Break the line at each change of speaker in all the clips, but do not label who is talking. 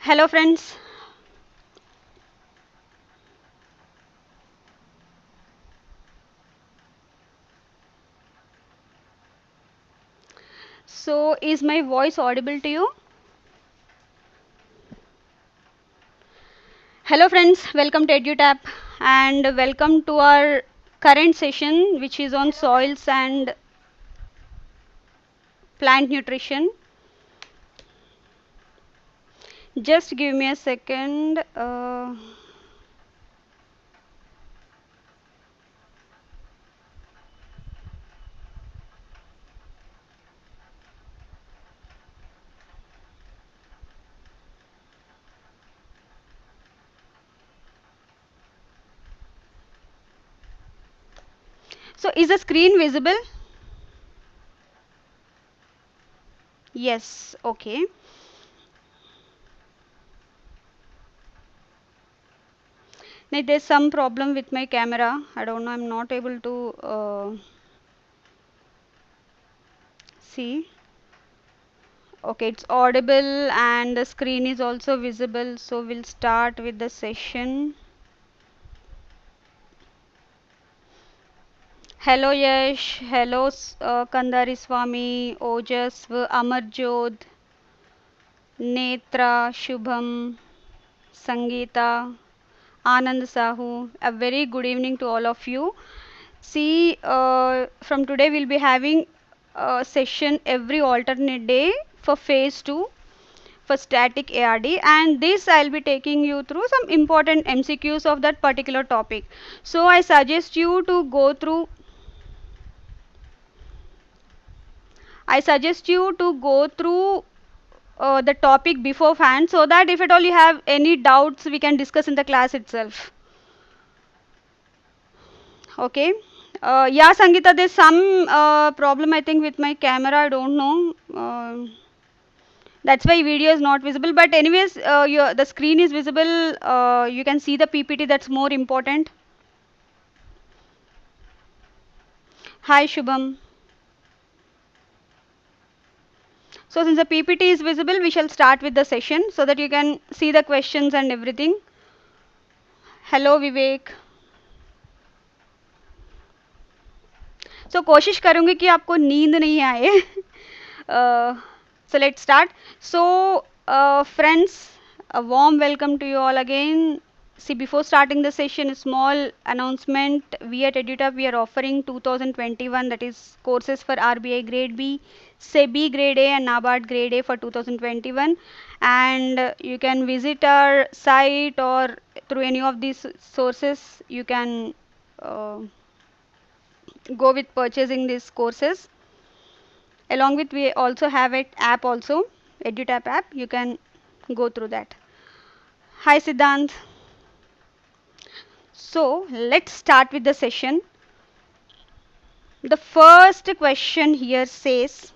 Hello friends. So is my voice audible to you? Hello friends, welcome to EduTap and welcome to our current session which is on soils and plant nutrition. Just give me a second. So is the screen visible? Yes, okay. Now, there's some problem with my camera. I don't know, I'm not able to see. Okay, it's audible and the screen is also visible. So we'll start with the session. Hello Yash, hello Kandari Swami, Ojasv, Amarjod, Netra, Shubham, Sangeeta, Anand Sahu. A very good evening to all of you. See, from today we'll be having a session every alternate day for phase 2 for static ARD, and this I'll be taking you through some important MCQs of that particular topic. So I suggest you to go through the topic beforehand so that if at all you have any doubts we can discuss in the class itself. Okay. Yeah, Sangeeta, there's some problem I think with my camera. I don't know. That's why video is not visible. But anyways, the screen is visible. You can see the PPT. That's more important. Hi, Shubham. So since the PPT is visible, we shall start with the session so that you can see the questions and everything. Hello, Vivek. So कोशिश करूँगी कि आपको नींद नहीं आए. So let's start. So friends, a warm welcome to you all again. See, before starting the session, a small announcement. We at EduTap, we are offering 2021, that is courses for RBI Grade B, SEBI Grade A and NABARD Grade A for 2021. And you can visit our site or through any of these sources, you can go with purchasing these courses. Along with, we also have an app also, EduTap app. You can go through that. Hi Siddhant. So let's start with the session. The first question here says,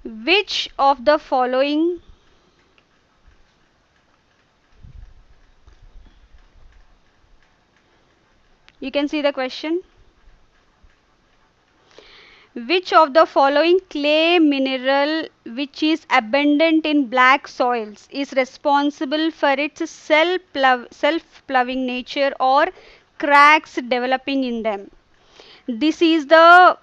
which of the following you can see the question, which of the following clay mineral which is abundant in black soils is responsible for its self-ploughing nature or cracks developing in them? This is the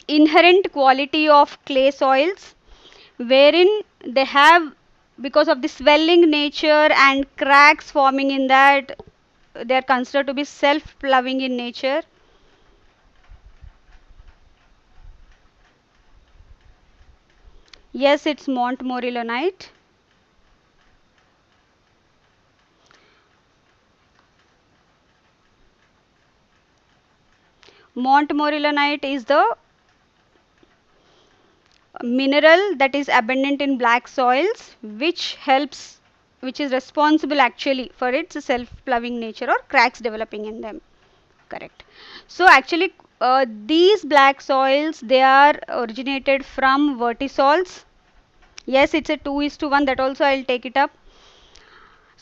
inherent quality of clay soils wherein they have, because of the swelling nature and cracks forming in that, they are considered to be self-ploughing in nature. Yes, it's Montmorillonite. Montmorillonite is the mineral that is abundant in black soils, which is responsible actually for its self-ploughing nature or cracks developing in them. Correct. So actually, these black soils, they are originated from vertisols. Yes, it's a 2:1. That also I'll take it up.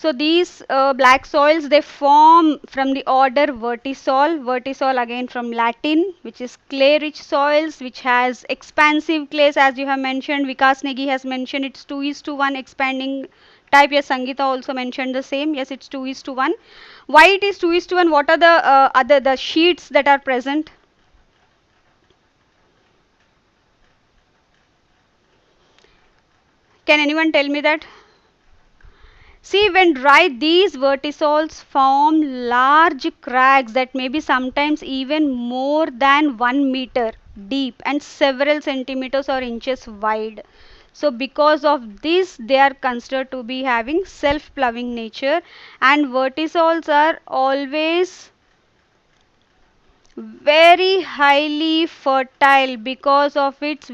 So these black soils, they form from the order vertisol. Vertisol again from Latin, which is clay-rich soils, which has expansive clays, as you have mentioned. Vikas Negi has mentioned it's 2:1 expanding type. Yes, Sangeeta also mentioned the same. Yes, it's 2:1. Why it is 2:1? What are the the sheets that are present? Can anyone tell me that? See, when dry, these vertisols form large cracks that may be sometimes even more than 1 meter deep and several centimeters or inches wide. So, because of this, they are considered to be having self-ploughing nature, and vertisols are always very highly fertile because of its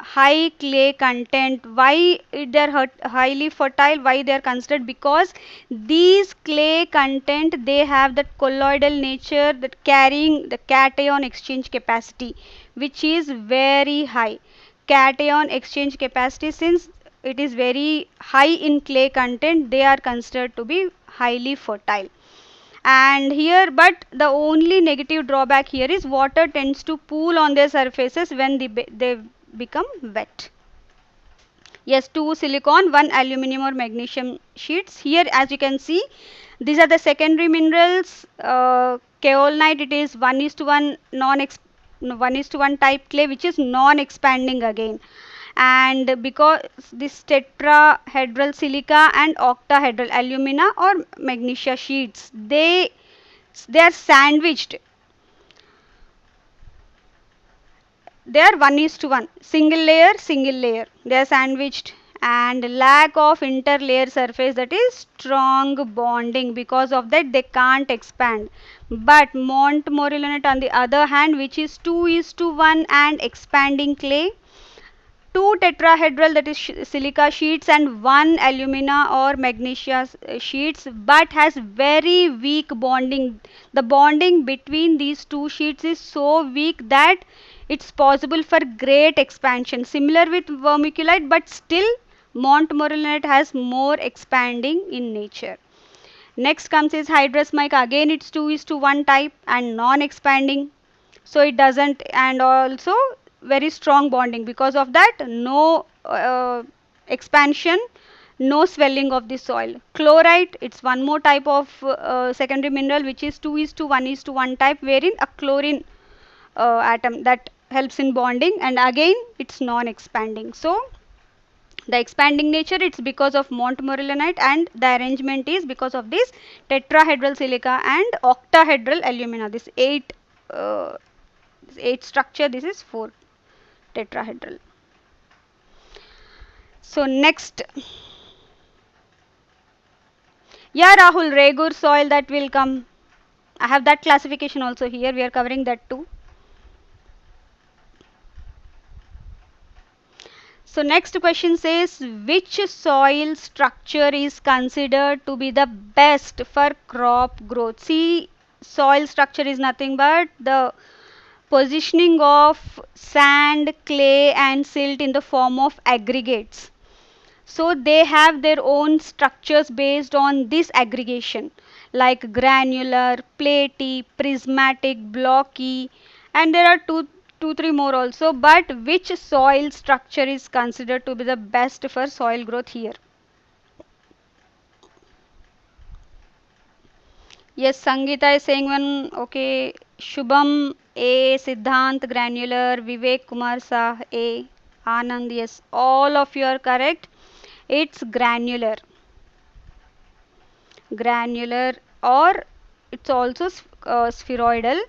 high clay content. Why they are highly fertile? Why they are considered? Because these clay content, they have that colloidal nature, that carrying the cation exchange capacity, which is very high. Cation exchange capacity, since it is very high in clay content, they are considered to be highly fertile. And here, but the only negative drawback here is water tends to pool on their surfaces when they become wet. Yes, 2 silicon, 1 aluminum or magnesium sheets. Here, as you can see, these are the secondary minerals. Kaolite, it is 1:1 1:1 type clay, which is non-expanding again. And because this tetrahedral silica and octahedral alumina or magnesia sheets, they are sandwiched. They are 1:1, single layer, they are sandwiched, and lack of interlayer surface, that is strong bonding. Because of that, they can't expand. But montmorillonite on the other hand, which is 2:1 and expanding clay, two tetrahedral, that is silica sheets, and one alumina or magnesia sheets, but has very weak bonding. The bonding between these two sheets is so weak that it's possible for great expansion, similar with vermiculite, but still montmorillonite has more expanding in nature. Next comes is hydrous mica. Again, it's 2:1 type and non-expanding, so it doesn't, and also very strong bonding. Because of that, no expansion, no swelling of the soil. Chlorite, it's one more type of secondary mineral, which is 2:1 type, wherein a chlorine atom that helps in bonding, and again it's non-expanding. So the expanding nature, it's because of montmorillonite, and the arrangement is because of this tetrahedral silica and octahedral alumina. This uh, eight structure, this is 4 tetrahedral. So next, yeah, Rahul, Regur soil, that will come. I have that classification also here. We are covering that too. So next question says, which soil structure is considered to be the best for crop growth? See, soil structure is nothing but the positioning of sand, clay and silt in the form of aggregates. So they have their own structures based on this aggregation, like granular, platy, prismatic, blocky, and there are two, three more also. But which soil structure is considered to be the best for soil growth here? Yes, Sangeeta is saying one. Okay, Shubham A, Siddhant granular, Vivek Kumar Sah A, Anand, yes, all of you are correct. It's granular, or it's also spheroidal.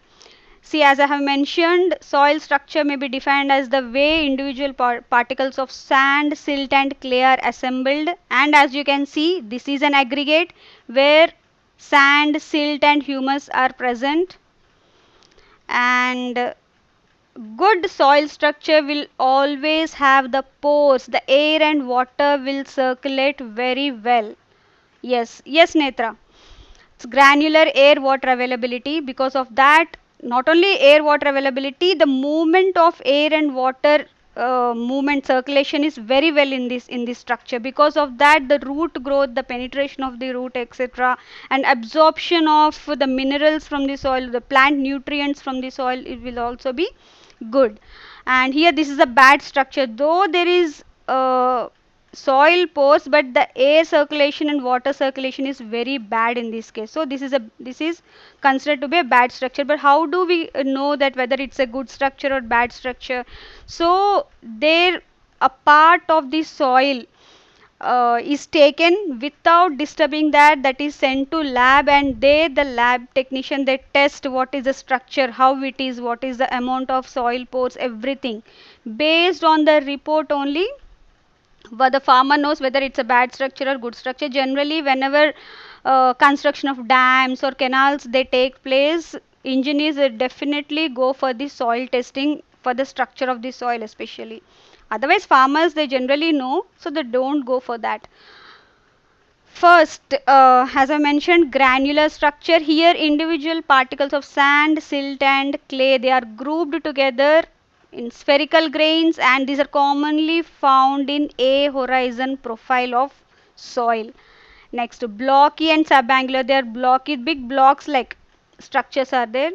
See, as I have mentioned, soil structure may be defined as the way individual particles of sand, silt and clay are assembled, and as you can see, this is an aggregate where sand, silt and humus are present. And good soil structure will always have the pores, the air and water will circulate very well. Yes, yes, Netra. It's granular air water availability. Because of that, not only air water availability, the movement of air and water movement circulation is very well in this structure. Because of that, the root growth, the penetration of the root, etc., and absorption of the minerals from the soil, the plant nutrients from the soil, it will also be good. And here this is a bad structure, though there is soil pores, but the air circulation and water circulation is very bad in this case. So this is considered to be a bad structure. But how do we know that whether it's a good structure or bad structure? So there, a part of the soil is taken without disturbing that, that is sent to lab, and they, the lab technician, they test what is the structure, how it is, what is the amount of soil pores, everything. Based on the report only, but the farmer knows whether it's a bad structure or good structure. Generally, whenever construction of dams or canals they take place, engineers definitely go for the soil testing for the structure of the soil especially. Otherwise, farmers they generally know, so they don't go for that. First, as I mentioned, granular structure. Here, individual particles of sand, silt, and clay, they are grouped together in spherical grains, and these are commonly found in a horizon profile of soil. Next, blocky and subangular. They are blocky, big blocks like structures are there,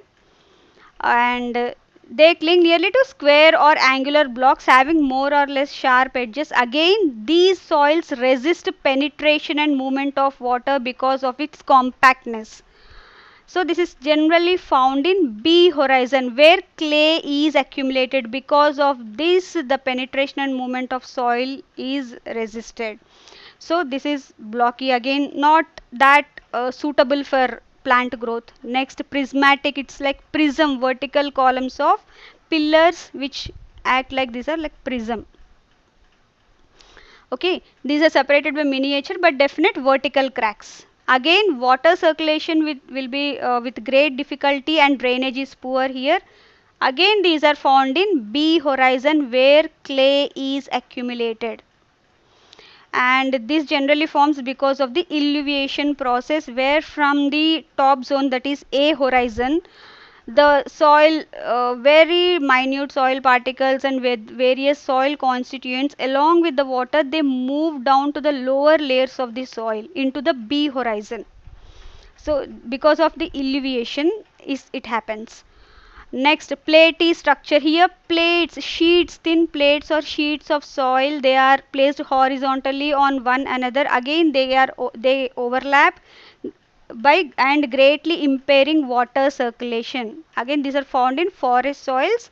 and they cling nearly to square or angular blocks having more or less sharp edges. Again, these soils resist penetration and movement of water because of its compactness. So this is generally found in B horizon where clay is accumulated. Because of this, the penetration and movement of soil is resisted. So this is blocky, again not that suitable for plant growth. Next, prismatic. It's like prism, vertical columns of pillars which act like, these are like prism. Okay, these are separated by miniature but definite vertical cracks. Again, water circulation will be with great difficulty, and drainage is poor here. Again, these are found in B horizon where clay is accumulated, and this generally forms because of the illuviation process, where from the top zone, that is A horizon, the soil, very minute soil particles and with various soil constituents along with the water, they move down to the lower layers of the soil into the B horizon. So because of the illuviation is it happens. Next, platey structure. Here, plates, sheets, thin plates or sheets of soil, they are placed horizontally on one another. Again, they overlap by and greatly impairing water circulation. Again, these are found in forest soils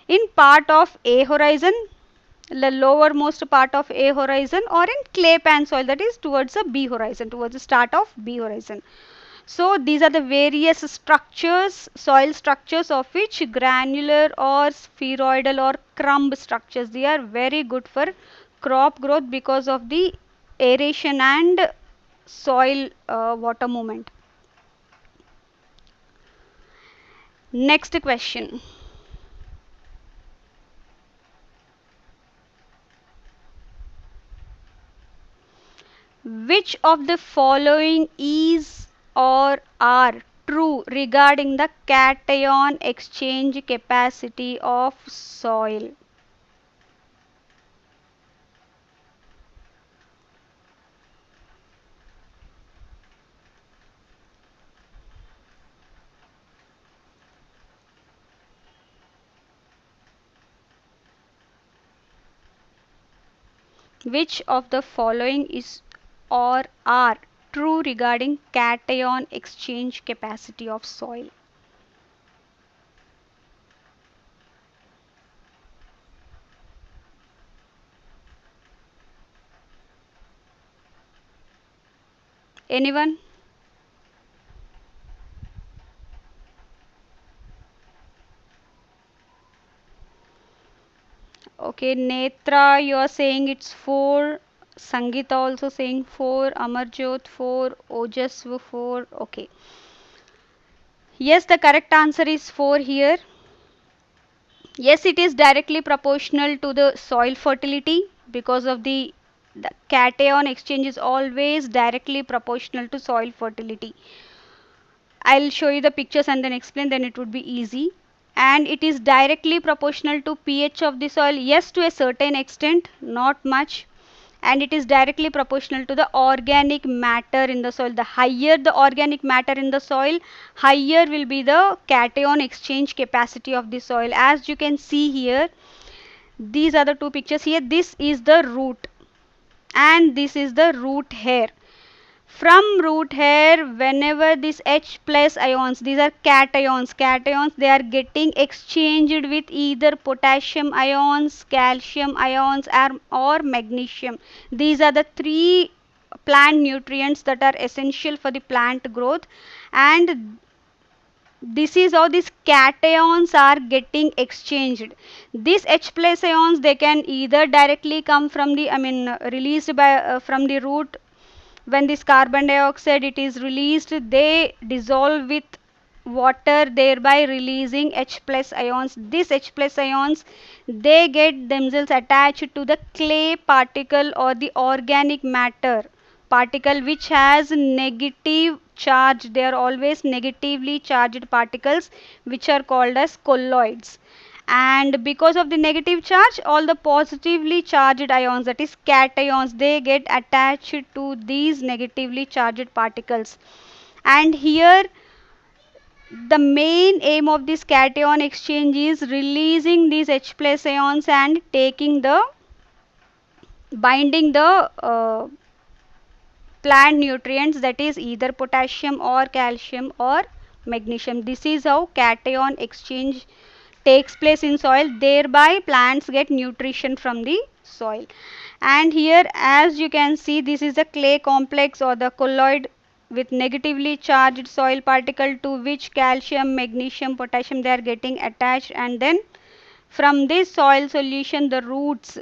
in part of A horizon, the lowermost part of A horizon, or in clay pan soil, that is towards the B horizon, towards the start of B horizon. So these are the various structures, soil structures, of which granular or spheroidal or crumb structures, they are very good for crop growth because of the aeration and soil water movement. Next question. Which of the following is or are true regarding the cation exchange capacity of soil? Which of the following is or are true regarding cation exchange capacity of soil? Anyone? Okay, Netra, you are saying it's 4. Sangeeta also saying 4. Amarjot 4. Ojasva 4. Okay. Yes, the correct answer is 4 here. Yes, it is directly proportional to the soil fertility because of the cation exchange is always directly proportional to soil fertility. I'll show you the pictures and then explain, then it would be easy. and it is directly proportional to pH of the soil. Yes, to a certain extent, not much. And it is directly proportional to the organic matter in the soil. The higher the organic matter in the soil, higher will be the cation exchange capacity of the soil. As you can see here, these are the two pictures here. This is the root and this is the root hair. From root hair, whenever these H plus ions, these are cations, they are getting exchanged with either potassium ions, calcium ions, or magnesium. These are the three plant nutrients that are essential for the plant growth, and this is how these cations are getting exchanged. These H plus ions, they can either directly come from the, released by from the root. When this carbon dioxide it is released, they dissolve with water, thereby releasing H plus ions. These H plus ions, they get themselves attached to the clay particle or the organic matter particle which has negative charge. They are always negatively charged particles which are called as colloids, and because of the negative charge, all the positively charged ions, that is cations, they get attached to these negatively charged particles. And here the main aim of this cation exchange is releasing these H plus ions and taking the binding the plant nutrients, that is either potassium or calcium or magnesium. This is how cation exchange takes place in soil, thereby plants get nutrition from the soil. And here, as you can see, this is the clay complex or the colloid with negatively charged soil particle to which calcium, magnesium, potassium, they are getting attached, and then from this soil solution, the roots,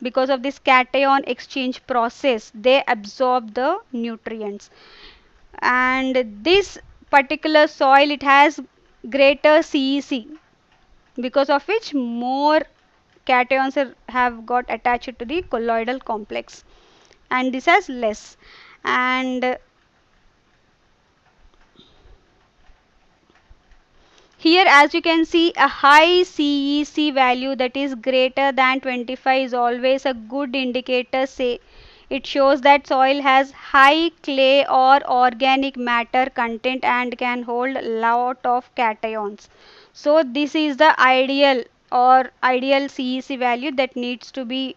because of this cation exchange process, they absorb the nutrients. And this particular soil, it has greater CEC, because of which more cations have got attached to the colloidal complex, and this has less. And here, as you can see, a high CEC value that is greater than 25 is always a good indicator. Say it shows that soil has high clay or organic matter content and can hold lot of cations. So this is the ideal or ideal CEC value that needs to be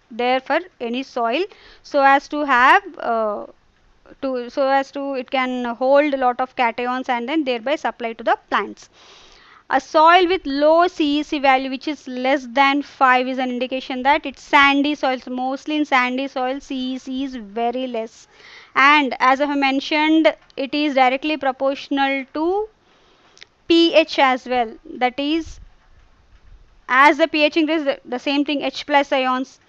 there for any soil, so as to have so as to it can hold a lot of cations and then thereby supply to the plants. A soil with low CEC value, which is less than 5, is an indication that it's sandy soils. Mostly in sandy soil, CEC is very less. And as I have mentioned, it is directly proportional to pH as well. That is, as the pH increases, the same thing, H plus ions.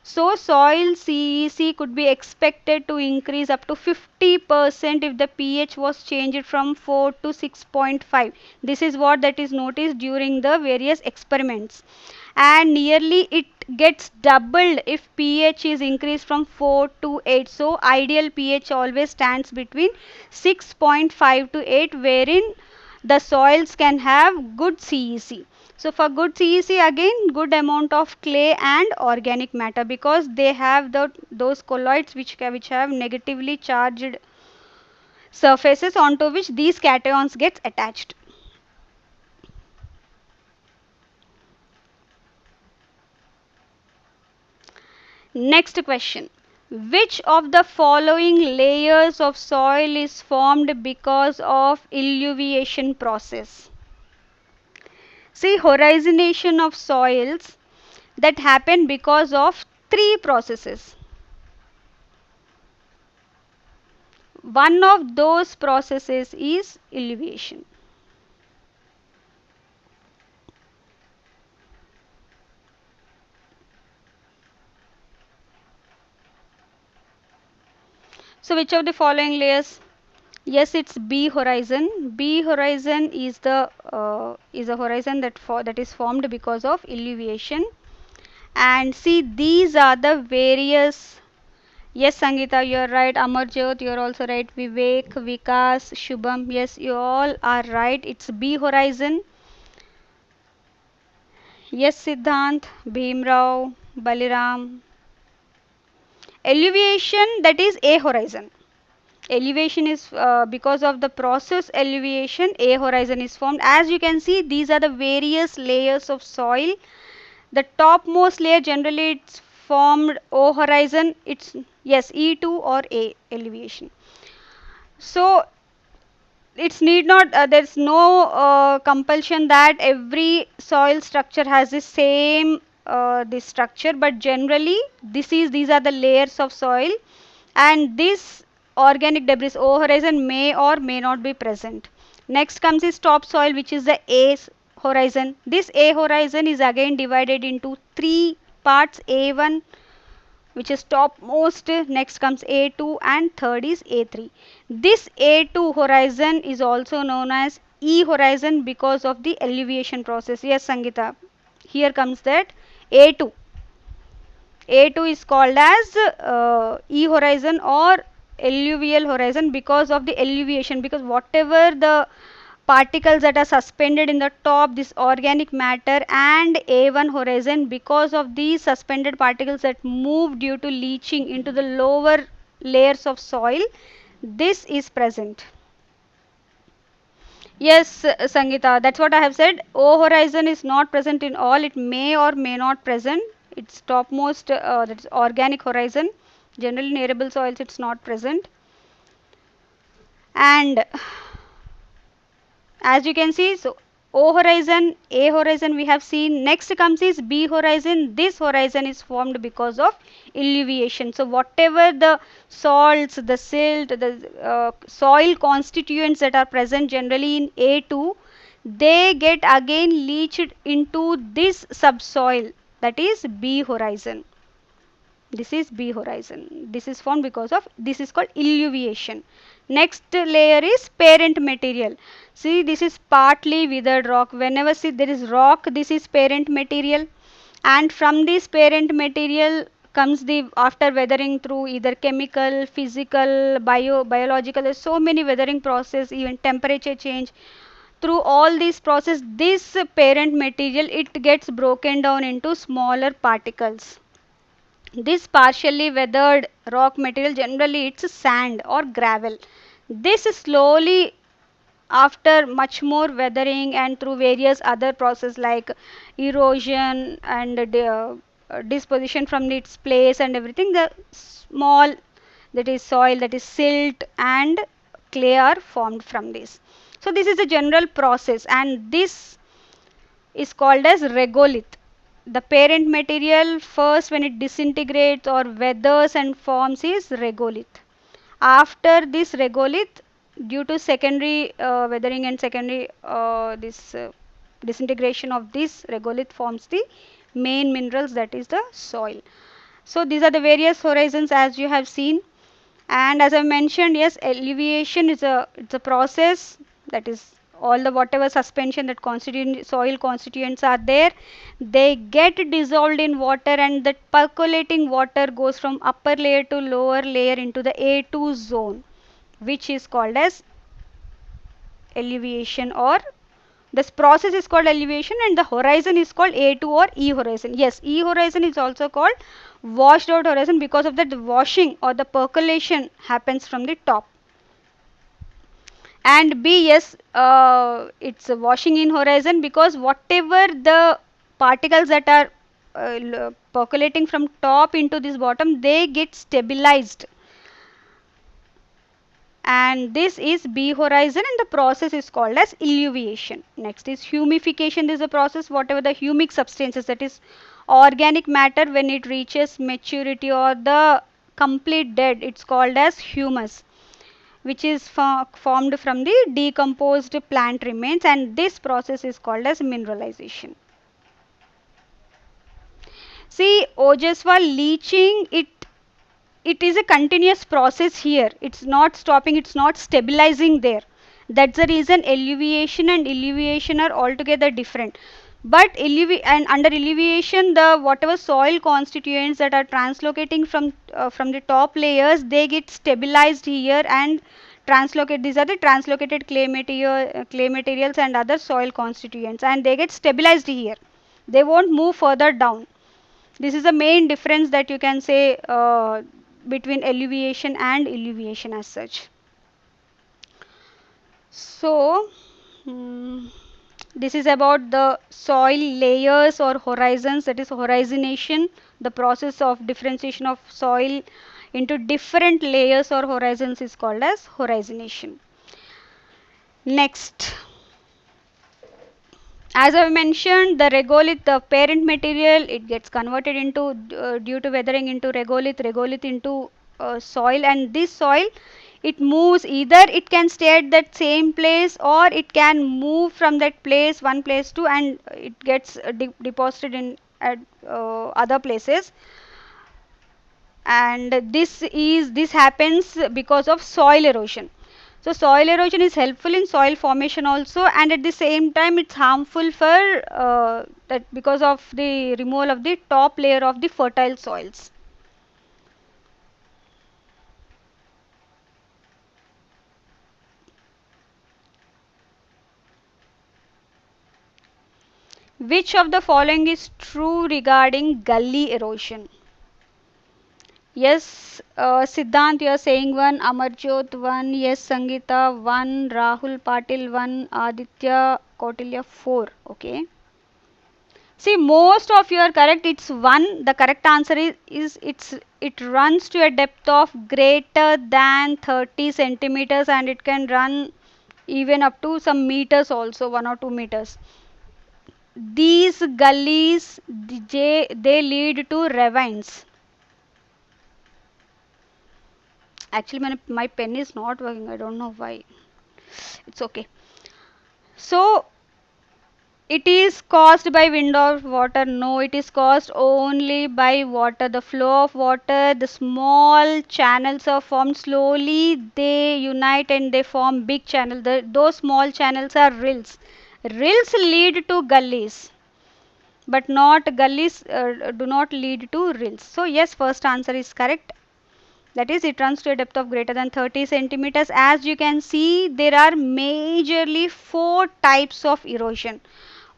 So soil CEC could be expected to increase up to 50% if the pH was changed from 4 to 6.5. This is what that is noticed during the various experiments. And nearly it gets doubled if pH is increased from 4 to 8. So ideal pH always stands between 6.5 to 8, wherein the soils can have good CEC. So for good CEC, again good amount of clay and organic matter, because they have those colloids which have negatively charged surfaces onto which these cations gets attached. Next question. Which of the following layers of soil is formed because of eluviation process? See, horizonation of soils that happen because of three processes. One of those processes is eluviation. So which of the following layers? Yes, it's B horizon. B horizon is a horizon that is formed because of eluviation. And see, these are the various. Yes, Sangeeta, you are right. Amarjot, you are also right. Vivek, Vikas, Shubham, yes, you all are right. It's B horizon. Yes, Siddhant, Bhimrao, Baliram. Elevation, that is a horizon. Elevation is because of the process elevation, a horizon is formed. As you can see, these are the various layers of soil. The topmost layer generally it's formed O horizon. It's yes E2 or A elevation. So it's need not there's no compulsion that every soil structure has the same this structure, but generally these are the layers of soil, and this organic debris O horizon may or may not be present. Next comes is topsoil, which is the A horizon. This A horizon is again divided into three parts: A1, which is topmost, next comes A2, and third is A3. This A2 horizon is also known as E horizon because of the elevation process. Yes, Sangeeta, here comes that A2. A2 is called as E horizon or alluvial horizon because of the elevation, because whatever the particles that are suspended in the top, this organic matter, and A1 horizon, because of these suspended particles that move due to leaching into the lower layers of soil, this is present. Yes, Sangeeta, that's what I have said. O horizon is not present in all. It may or may not present. It's topmost, that's organic horizon. Generally, in arable soils, it's not present. And as you can see, so O horizon, A horizon we have seen. Next comes is B horizon. This horizon is formed because of elevation. So whatever the salts, the silt, the soil constituents that are present generally in A2, they get again leached into this subsoil, that is B horizon. This is B horizon. This is formed because of, this is called elevation. Next layer is parent material. See, this is partly withered rock. Whenever see there is rock, this is parent material. And from this parent material comes the, after weathering through either chemical, physical, biological, there's so many weathering process, even temperature change. Through all these process, this parent material, it gets broken down into smaller particles. This partially weathered rock material, generally it's sand or gravel. This slowly, after much more weathering and through various other processes like erosion and disposition from its place and everything, the small, that is soil, that is silt and clay are formed from this. So this is a general process, and this is called as regolith. The parent material first, when it disintegrates or weathers and forms, is regolith. After this regolith, due to secondary weathering and secondary this disintegration of this regolith, forms the main minerals, that is the soil. So these are the various horizons as you have seen. And as I mentioned, yes, elevation is a, it's a process, that is all the whatever suspension that constituent soil constituents are there, they get dissolved in water, and that percolating water goes from upper layer to lower layer into the A2 zone, which is called as elevation, or this process is called elevation, and the horizon is called A2 or E horizon. Yes, E horizon is also called washed out horizon because of that the washing or the percolation happens from the top. And B, yes, it's a washing in horizon because whatever the particles that are percolating from top into this bottom, they get stabilized, and this is B horizon, and the process is called as elevation. Next is humification. This is a process, whatever the humic substances, that is organic matter, when it reaches maturity or the complete dead, it's called as humus, which is formed from the decomposed plant remains, and this process is called as mineralization. See, Ojaswa leaching, it is a continuous process here. It's not stopping, it's not stabilizing there. That's the reason elevation and elevation are altogether different. But and under elevation, the whatever soil constituents that are translocating from the top layers, they get stabilized here and translocate. These are the translocated clay materials and other soil constituents, and they get stabilized here. they won't move further down. This is the main difference that you can say between elevation and elevation as such. So, this is about the soil layers or horizons, that is horizonation, the process of differentiation of soil into different layers or horizons is called as horizonation. Next, as I mentioned, the regolith, the parent material, it gets converted into due to weathering into regolith into soil, and this soil, it moves, either it can stay at that same place or it can move from that place, one place to, and it gets deposited in at other places. And this happens because of soil erosion. So soil erosion is helpful in soil formation also, and at the same time it's harmful for that because of the removal of the top layer of the fertile soils. Which of the following is true regarding gully erosion? Yes, Siddhant, you are saying one, Amarjot one, yes, Sangeeta one, Rahul Patil one, Aditya Kautilya four. Okay. See, most of you are correct. It's one. The correct answer it runs to a depth of greater than 30 centimeters, and it can run even up to some meters also, 1 or 2 meters. These gullies, they lead to ravines. Actually, my pen is not working. I don't know why. It's okay. So, it is caused by wind or water? No, it is caused only by water. The flow of water, the small channels are formed slowly. They unite and they form big channels. Those small channels are rills. Rills lead to gullies, but not gullies do not lead to rills. So yes, first answer is correct. That is, it runs to a depth of greater than 30 centimeters. As you can see, there are majorly four types of erosion.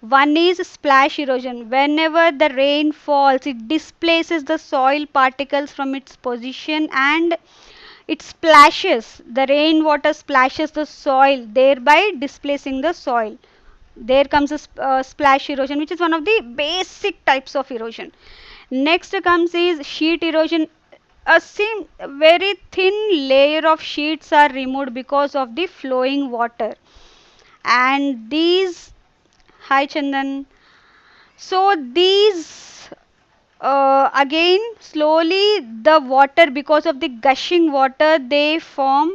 One is splash erosion. Whenever the rain falls, it displaces the soil particles from its position and it splashes. The rainwater splashes the soil, thereby displacing the soil. There comes a splash erosion, which is one of the basic types of erosion. Next comes is sheet erosion. A very thin layer of sheets are removed because of the flowing water. And these, hi Chandan. So these again slowly the water, because of the gushing water, they form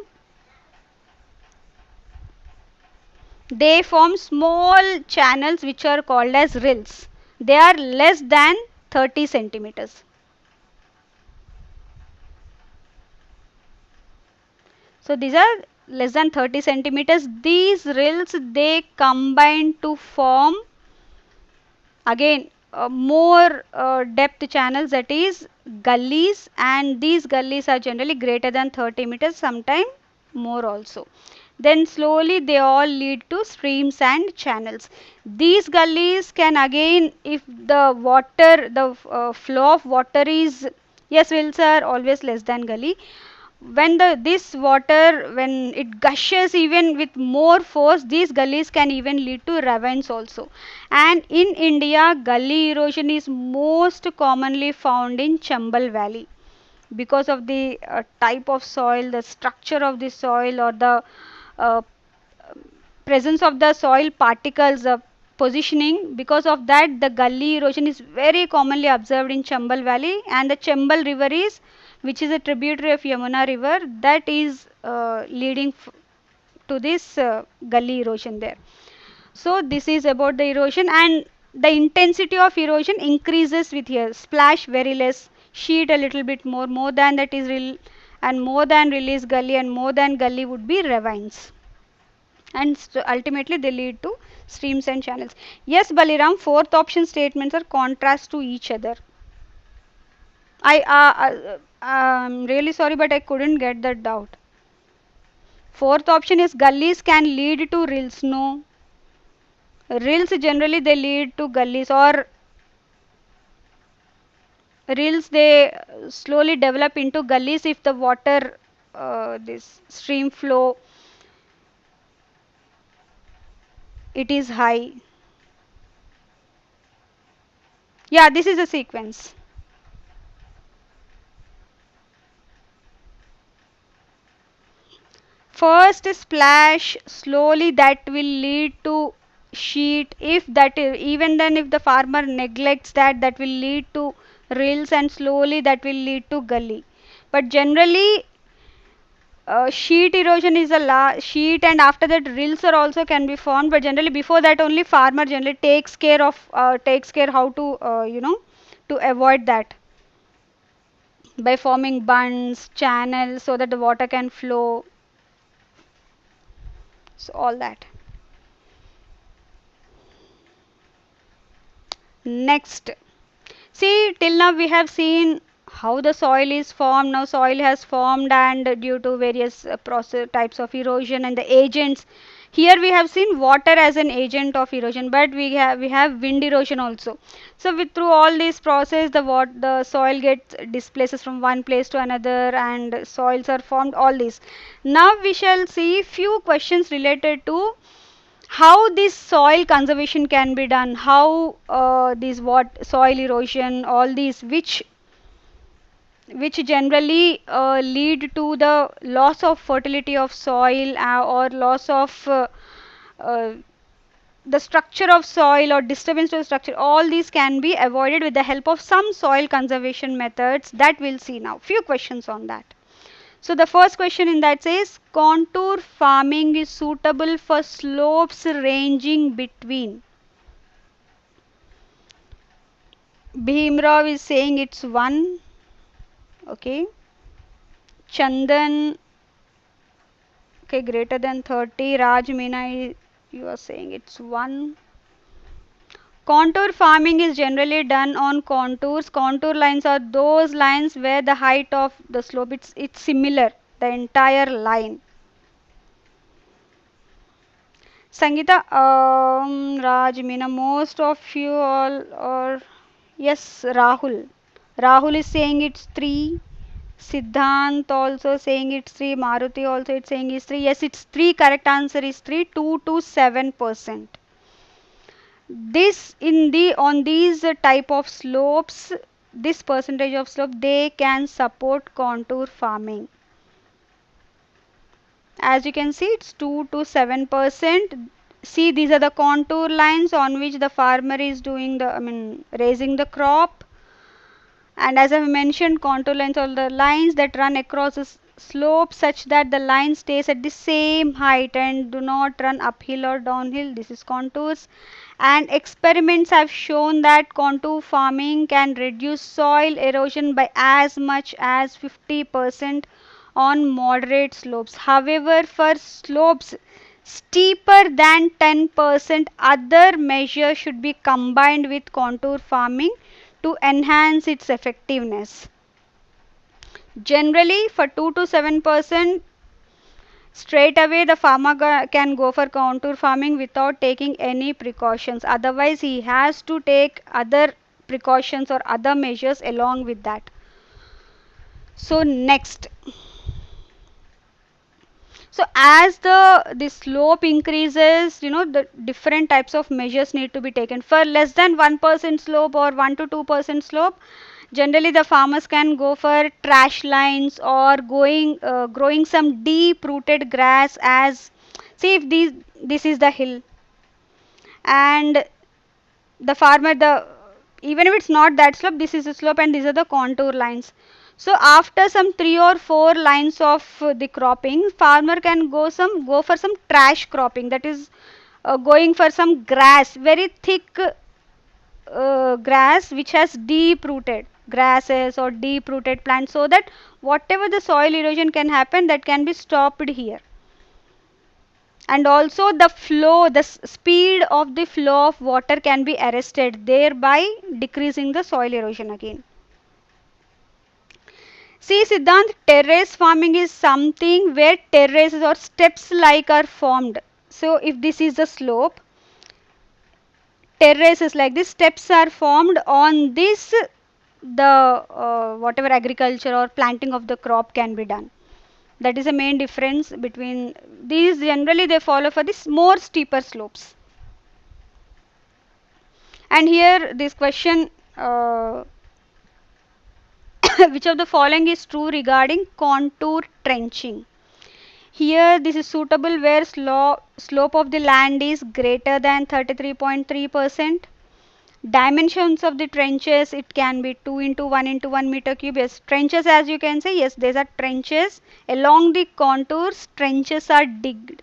small channels which are called as rills. They are less than 30 centimeters. So these are less than 30 centimeters. These rills, they combine to form again more depth channels, that is gullies, and these gullies are generally greater than 30 meters, sometime more also. Then slowly they all lead to streams and channels. These gullies can again, if the water, the flow of water is, yes, rills are always less than gully. When this water, when it gushes even with more force, these gullies can even lead to ravines also. And in India, gully erosion is most commonly found in Chambal Valley because of the type of soil, the structure of the soil, or the uh, presence of the soil particles, positioning. Because of that, the gully erosion is very commonly observed in Chambal Valley, and the Chambal river is, which is a tributary of Yamuna river, that is leading to this gully erosion there. So this is about the erosion, and the intensity of erosion increases with here. Splash very less, sheet a little bit more, more than that is rill, and more than rill is gully, and more than gully would be ravines, and ultimately they lead to streams and channels. Yes, Baliram, fourth option statements are contrast to each other. I'm really sorry, but I couldn't get that doubt. Fourth option is gullies can lead to rills. No, rills generally they lead to gullies, or rills, they slowly develop into gullies if the water, this stream flow, it is high. Yeah, this is a sequence. First splash, slowly that will lead to sheet. If that is, even then if the farmer neglects that, that will lead to rills, and slowly that will lead to gully. But generally, sheet erosion is a sheet, and after that rills are also can be formed. But generally before that only farmer generally takes care how to to avoid that by forming bunds, channels, so that the water can flow. So all that. Next, see, till now we have seen how the soil is formed. Now soil has formed, and due to various process types of erosion and the agents. Here we have seen water as an agent of erosion, but we have wind erosion also. So with through all this process, the soil gets displaces from one place to another, and soils are formed. All this. Now we shall see few questions related to how this soil conservation can be done, how this what soil erosion, all these which generally lead to the loss of fertility of soil, or loss of uh, the structure of soil, or disturbance to the structure. All these can be avoided with the help of some soil conservation methods that we'll see now. Few questions on that. So the first question in that says contour farming is suitable for slopes ranging between. Bhimrav is saying it's 1. Okay. Chandan, okay, greater than 30. Raj Meena, you are saying it's 1. Contour farming is generally done on contours. Contour lines are those lines where the height of the slope, it's similar, the entire line. Sangeeta, Raj, Meena, most of you all, or yes, Rahul. Rahul is saying it's 3. Siddhant also saying it's 3. Maruti also it's saying it's 3. Yes, it's 3. Correct answer is 3. 2 to 7%. This in the on these type of slopes, this percentage of slope, they can support contour farming. As you can see, it's 2 to 7%. See, these are the contour lines on which the farmer is doing the, raising the crop. And as I have mentioned, contour lines are the lines that run across a slope such that the line stays at the same height and do not run uphill or downhill. This is contours. And experiments have shown that contour farming can reduce soil erosion by as much as 50% on moderate slopes. However, for slopes steeper than 10%, other measures should be combined with contour farming to enhance its effectiveness. Generally, for 2 to 7%, straight away the farmer can go for contour farming without taking any precautions. Otherwise, he has to take other precautions or other measures along with that. So next, so as the slope increases, the different types of measures need to be taken. For less than 1% slope or 1 to 2% slope, generally the farmers can go for trash lines, or growing some deep rooted grass. As see, if this is the hill, and the farmer, the even if it's not that slope, this is the slope and these are the contour lines. So after some 3 or 4 lines of the cropping, farmer can go for some trash cropping, that is going for some grass, very thick grass which has deep rooted grasses or deep rooted plants, so that whatever the soil erosion can happen, that can be stopped here. And also the flow, the speed of the flow of water can be arrested, thereby decreasing the soil erosion again. See, Siddhant, terrace farming is something where terraces or steps like are formed. So if this is the slope, terraces like this, steps are formed on this the whatever agriculture or planting of the crop can be done. That is the main difference between these. Generally they follow for this more steeper slopes. And here this question, which of the following is true regarding contour trenching? Here this is suitable where slope of the land is greater than 33.3%. Dimensions of the trenches, it can be 2 into 1 into 1 meter cube. Yes, trenches, as you can say, yes, these are trenches. Along the contours, trenches are digged.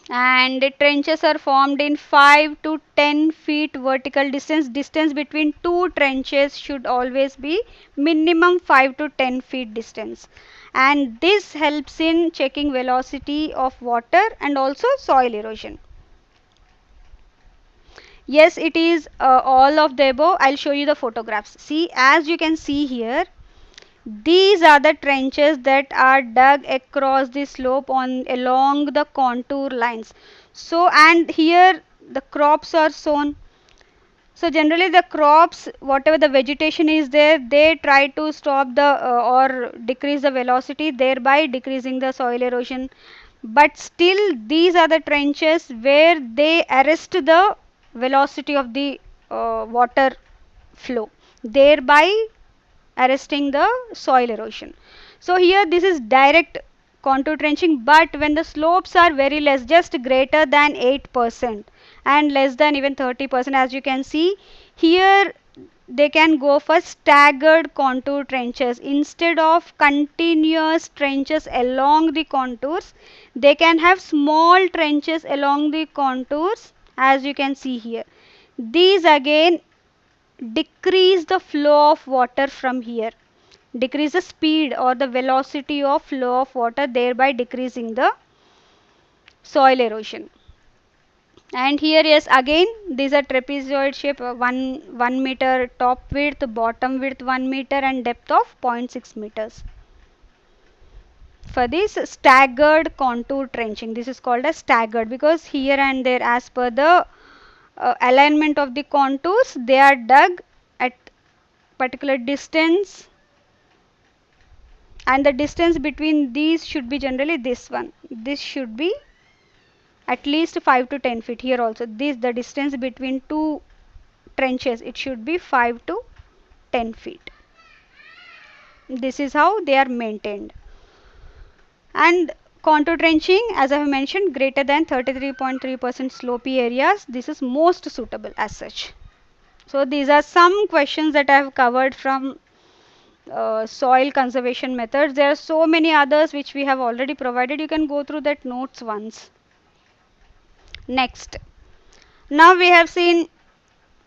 And the trenches are formed in 5 to 10 feet vertical distance. Distance between two trenches should always be minimum 5 to 10 feet distance. And this helps in checking velocity of water and also soil erosion. Yes, it is all of the above. I'll show you the photographs. See, as you can see here, these are the trenches that are dug across the slope on along the contour lines. So, and here the crops are sown. So generally the crops, whatever the vegetation is there, they try to stop the or decrease the velocity, thereby decreasing the soil erosion. But still these are the trenches where they arrest the velocity of the water flow, thereby arresting the soil erosion. So here this is direct contour trenching, but when the slopes are very less, just greater than 8% and less than even 30%, as you can see here, they can go for staggered contour trenches. Instead of continuous trenches along the contours, they can have small trenches along the contours, as you can see here. These again decrease the flow of water from here, decrease the speed or the velocity of flow of water, thereby decreasing the soil erosion. And here, yes, again these are trapezoid shape, 1 meter top width, bottom width 1 meter and depth of 0.6 meters. For this staggered contour trenching, this is called as staggered because here and there, as per the alignment of the contours, they are dug at particular distance, and the distance between these should be generally this one. This should be at least 5 to 10 feet. Here also, this the distance between two trenches, it should be 5 to 10 feet. This is how they are maintained. And contour trenching, as I have mentioned, greater than 33.3% slopey areas, this is most suitable as such. So these are some questions that I have covered from soil conservation methods. There are so many others which we have already provided. You can go through that notes once. Next, now we have seen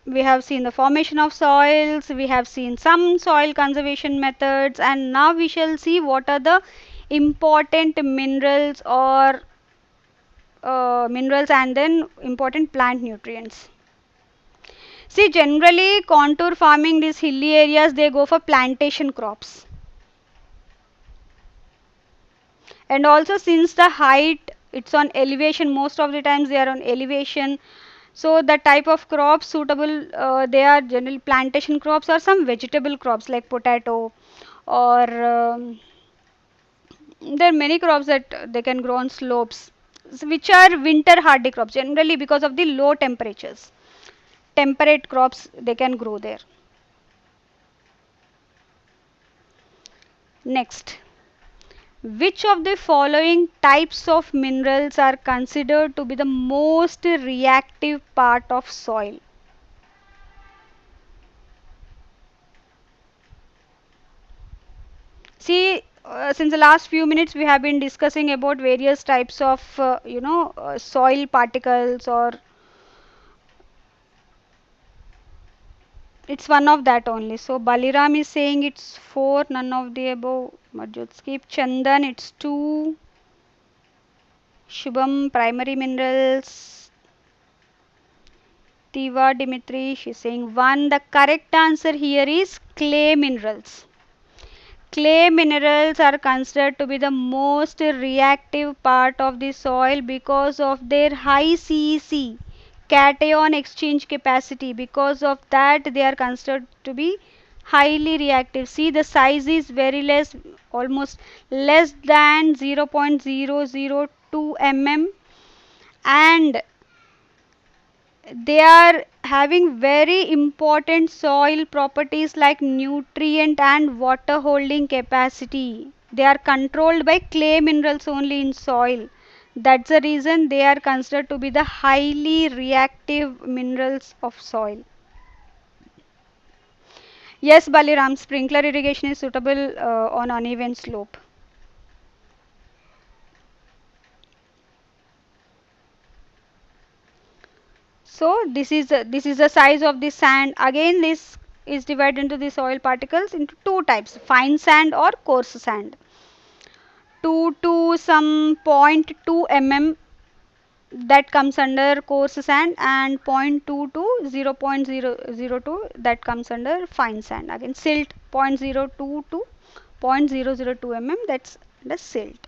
the formation of soils, we have seen some soil conservation methods, and now we shall see what are the important minerals or minerals and then important plant nutrients. See, generally contour farming, these hilly areas, they go for plantation crops. And also since the height, it's on elevation, most of the times they are on elevation. So the type of crops suitable, they are generally plantation crops or some vegetable crops like potato, or there are many crops that they can grow on slopes, which are winter hardy crops generally because of the low temperatures. Temperate crops they can grow there. Next, which of the following types of minerals are considered to be the most reactive part of soil? See, since the last few minutes we have been discussing about various types of soil particles, or it's one of that only. So Baliram is saying it's 4, none of the above. Marjot skip. Chandan, it's 2. Shubham, primary minerals. Tiva Dimitri, she's saying 1. The correct answer here is clay minerals. Clay minerals are considered to be the most reactive part of the soil because of their high CEC, cation exchange capacity. Because of that, they are considered to be highly reactive. See, the size is very less, almost less than 0.002 mm, and they are having very important soil properties like nutrient and water holding capacity. They are controlled by clay minerals only in soil. That's the reason they are considered to be the highly reactive minerals of soil. Yes, Baliram, sprinkler irrigation is suitable on uneven slope. So this is the size of the sand. Again, this is divided into the soil particles into two types: fine sand or coarse sand. 2 to some 0.2 mm, that comes under coarse sand, and zero point 0.2 to 0.002 that comes under fine sand. Again, silt 0.02 to 0.002 mm, that's the silt.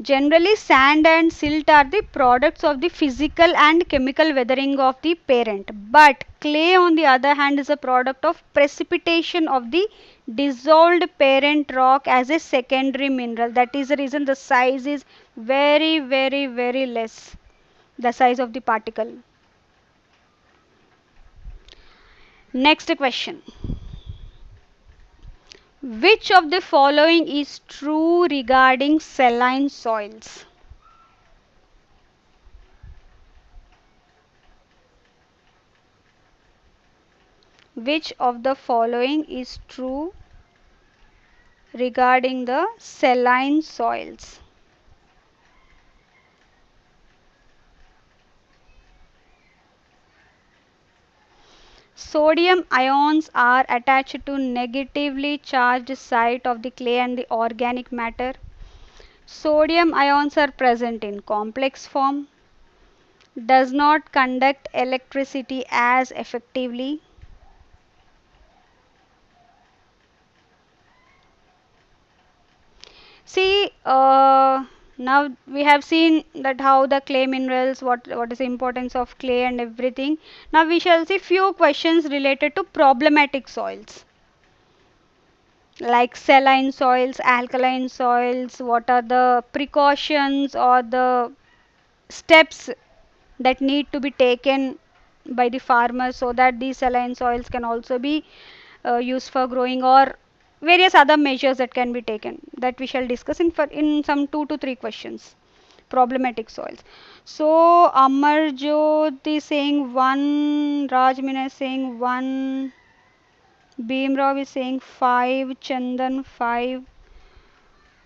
Generally, sand and silt are the products of the physical and chemical weathering of the parent. But clay, on the other hand, is a product of precipitation of the dissolved parent rock as a secondary mineral. That is the reason the size is very, very, very less, the size of the particle. Next question. Which of the following is true regarding saline soils? Which of the following is true regarding the saline soils? Sodium ions are attached to negatively charged site of the clay and the organic matter. Sodium ions are present in complex form, does not conduct electricity as effectively. See, now we have seen that how the clay minerals, what is the importance of clay and everything. Now we shall see few questions related to problematic soils, like saline soils, alkaline soils. What are the precautions or the steps that need to be taken by the farmers so that these saline soils can also be used for growing, or various other measures that can be taken, that we shall discuss in some 2 to 3 questions. Problematic soils. So Amarjot is saying 1, Rajmina is saying 1, Bhimrao is saying 5, Chandan 5.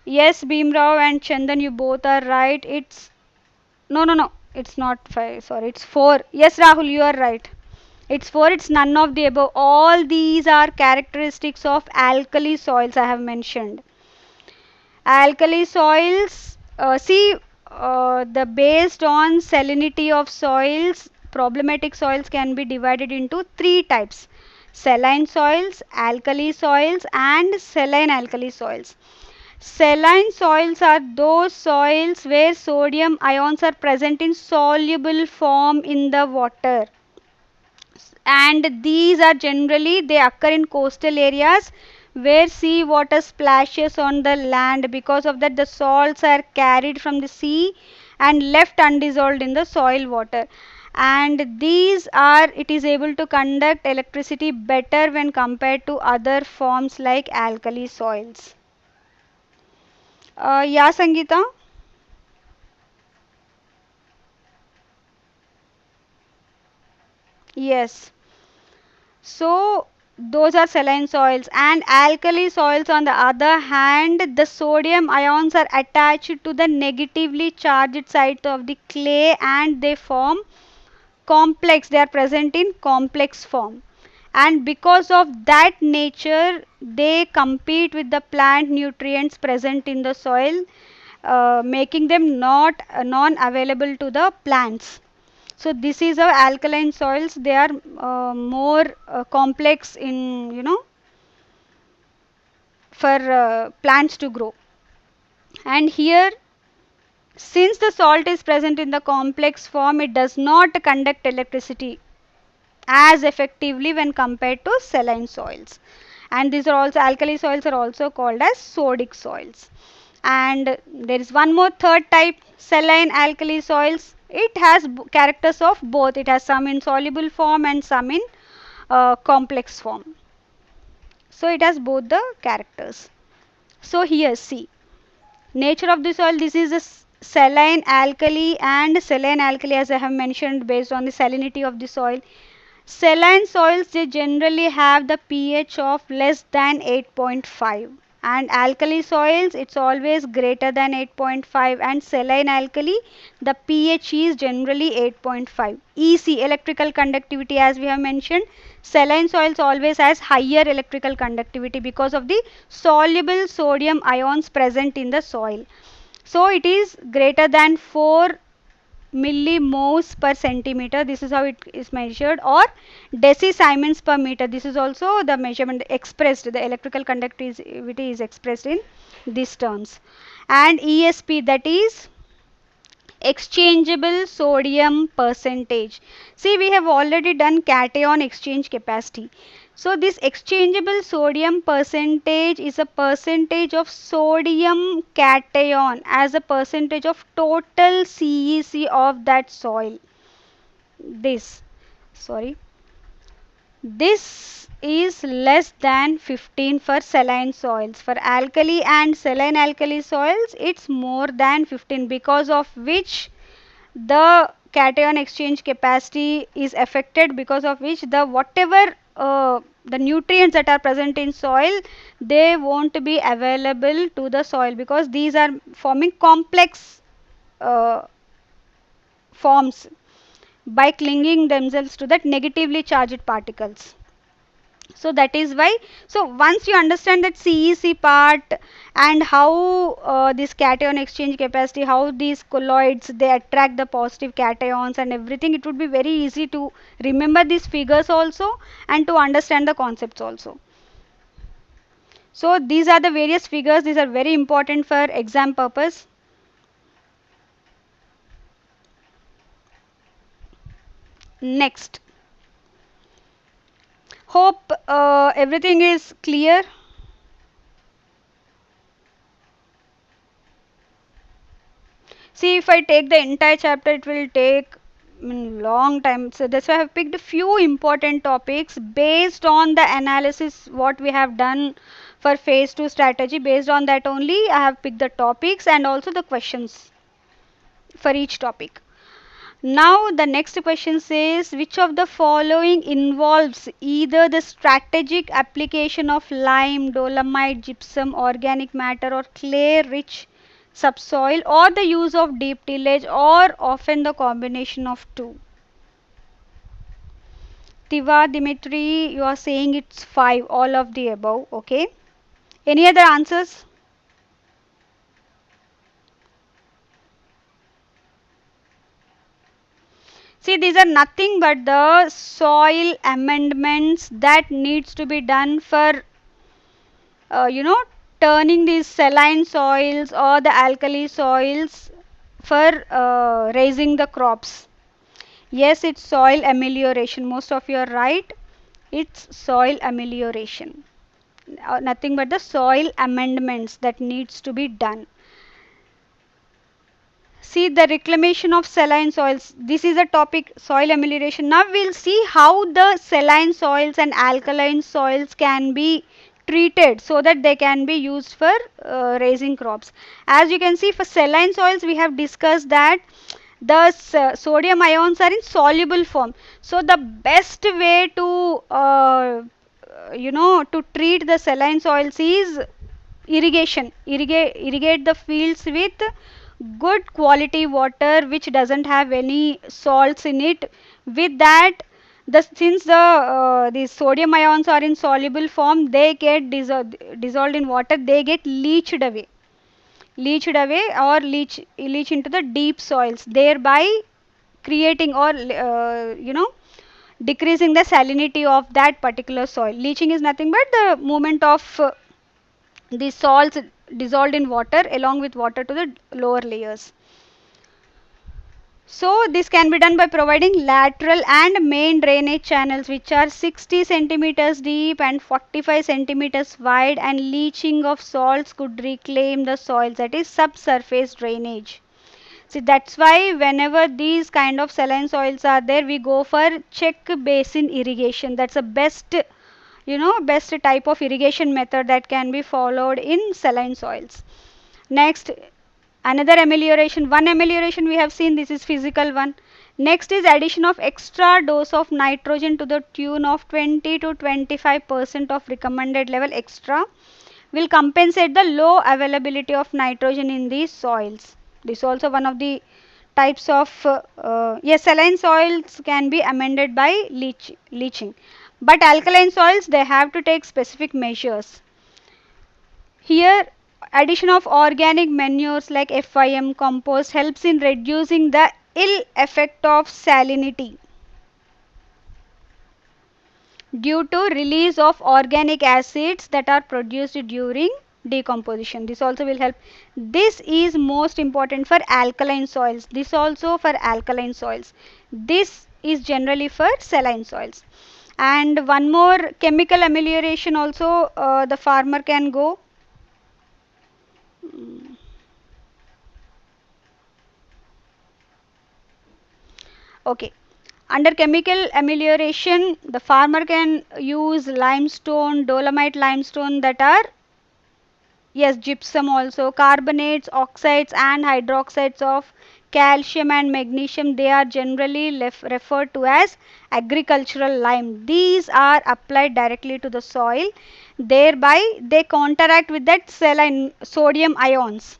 Yes, Bhimrao and Chandan, you both are right. It's no, no, no. It's not 5. Sorry, it's 4. Yes, Rahul, you are right. It's 4. It's none of the above. All these are characteristics of alkali soils I have mentioned. Alkali soils, see, the based on salinity of soils, problematic soils can be divided into 3 types: saline soils, alkali soils, and saline alkali soils. Saline soils are those soils where sodium ions are present in soluble form in the water, and these are generally they occur in coastal areas where sea water splashes on the land. Because of that, the salts are carried from the sea and left undissolved in the soil water, and these are, it is able to conduct electricity better when compared to other forms like alkali soils. Yeah, Sangeeta. Yes. So those are saline soils, and alkali soils on the other hand, the sodium ions are attached to the negatively charged side of the clay and they form complex, they are present in complex form, and because of that nature they compete with the plant nutrients present in the soil, making them not non available to the plants. So this is how alkaline soils, they are more complex in, for plants to grow. And here Since the salt is present in the complex form, it does not conduct electricity as effectively when compared to saline soils. And these are also, alkali soils are also called as sodic soils. And there is one more third type, saline alkali soils. It has characters of both. It has some in soluble form and some in complex form. So it has both the characters. So here see, nature of the soil, this is a saline alkali, and saline alkali, as I have mentioned, based on the salinity of the soil. Saline soils, they generally have the pH of less than 8.5, and alkali soils, it's always greater than 8.5, and saline alkali, the pH is generally 8.5. EC, electrical conductivity, as we have mentioned, saline soils always has higher electrical conductivity because of the soluble sodium ions present in the soil. So it is greater than 4 millimos per centimeter. This is how it is measured, or decisiemens per meter. This is also the measurement expressed, the electrical conductivity is expressed in these terms. And ESP, that is exchangeable sodium percentage. See, we have already done cation exchange capacity. So this exchangeable sodium percentage is a percentage of sodium cation as a percentage of total CEC of that soil. This, sorry, this is less than 15 for saline soils. For alkali and saline alkali soils, it's more than 15, because of which the cation exchange capacity is affected, because of which the whatever the nutrients that are present in soil, they won't be available to the soil, because these are forming complex uh, forms by clinging themselves to that negatively charged particles. So that is why, so once you understand that CEC part, and how this cation exchange capacity, how these colloids, they attract the positive cations and everything, it would be very easy to remember these figures also, and to understand the concepts also. So these are the various figures. These are very important for exam purpose. Next, hope everything is clear. See, if I take the entire chapter, it will take long time. So that's why I have picked a few important topics based on the analysis what we have done for phase 2 strategy. Based on that only, I have picked the topics and also the questions for each topic. Now the next question says, which of the following involves either the strategic application of lime, dolomite, gypsum, organic matter, or clay rich subsoil, or the use of deep tillage, or often the combination of two? Tiva, Dimitri, you are saying it's 5, all of the above. Okay. Any other answers? See, these are nothing but the soil amendments that needs to be done for, you know, turning these saline soils or the alkali soils for raising the crops. Yes, it's soil amelioration. Most of you are right. It's soil amelioration. Nothing but the soil amendments that needs to be done. See, the reclamation of saline soils. This is a topic, soil amelioration. Now we'll see how the saline soils and alkaline soils can be treated so that they can be used for raising crops. As you can see, for saline soils, we have discussed that the sodium ions are in soluble form. So the best way to to treat the saline soils is irrigation. Irrigate the fields with good quality water which doesn't have any salts in it. With that, since the sodium ions are in soluble form, they get dissolved in water, they get leached away or leach into the deep soils, thereby creating or decreasing the salinity of that particular soil. Leaching is nothing but the movement of the salts dissolved in water along with water to the lower layers. So this can be done by providing lateral and main drainage channels which are 60 centimeters deep and 45 centimeters wide, and leaching of salts could reclaim the soils, that is subsurface drainage. See, that's why whenever these kind of saline soils are there, we go for check basin irrigation. That's the best, best type of irrigation method that can be followed in saline soils. Next, another amelioration, one amelioration we have seen, this is physical one. Next is addition of extra dose of nitrogen to the tune of 20 to 25% of recommended level extra will compensate the low availability of nitrogen in these soils. This is also one of the types of yes, saline soils can be amended by leaching, but alkaline soils they have to take specific measures. Here, addition of organic manures like FIM compost helps in reducing the ill effect of salinity due to release of organic acids that are produced during decomposition. This also will help. This is most important for alkaline soils. This also for alkaline soils. This is generally for saline soils. And one more chemical amelioration also the farmer can go. Okay. Under chemical amelioration, the farmer can use limestone, dolomite limestone that are, yes, gypsum also, carbonates, oxides and hydroxides of calcium and magnesium. They are generally referred to as agricultural lime. These are applied directly to the soil. Thereby, they counteract with that saline sodium ions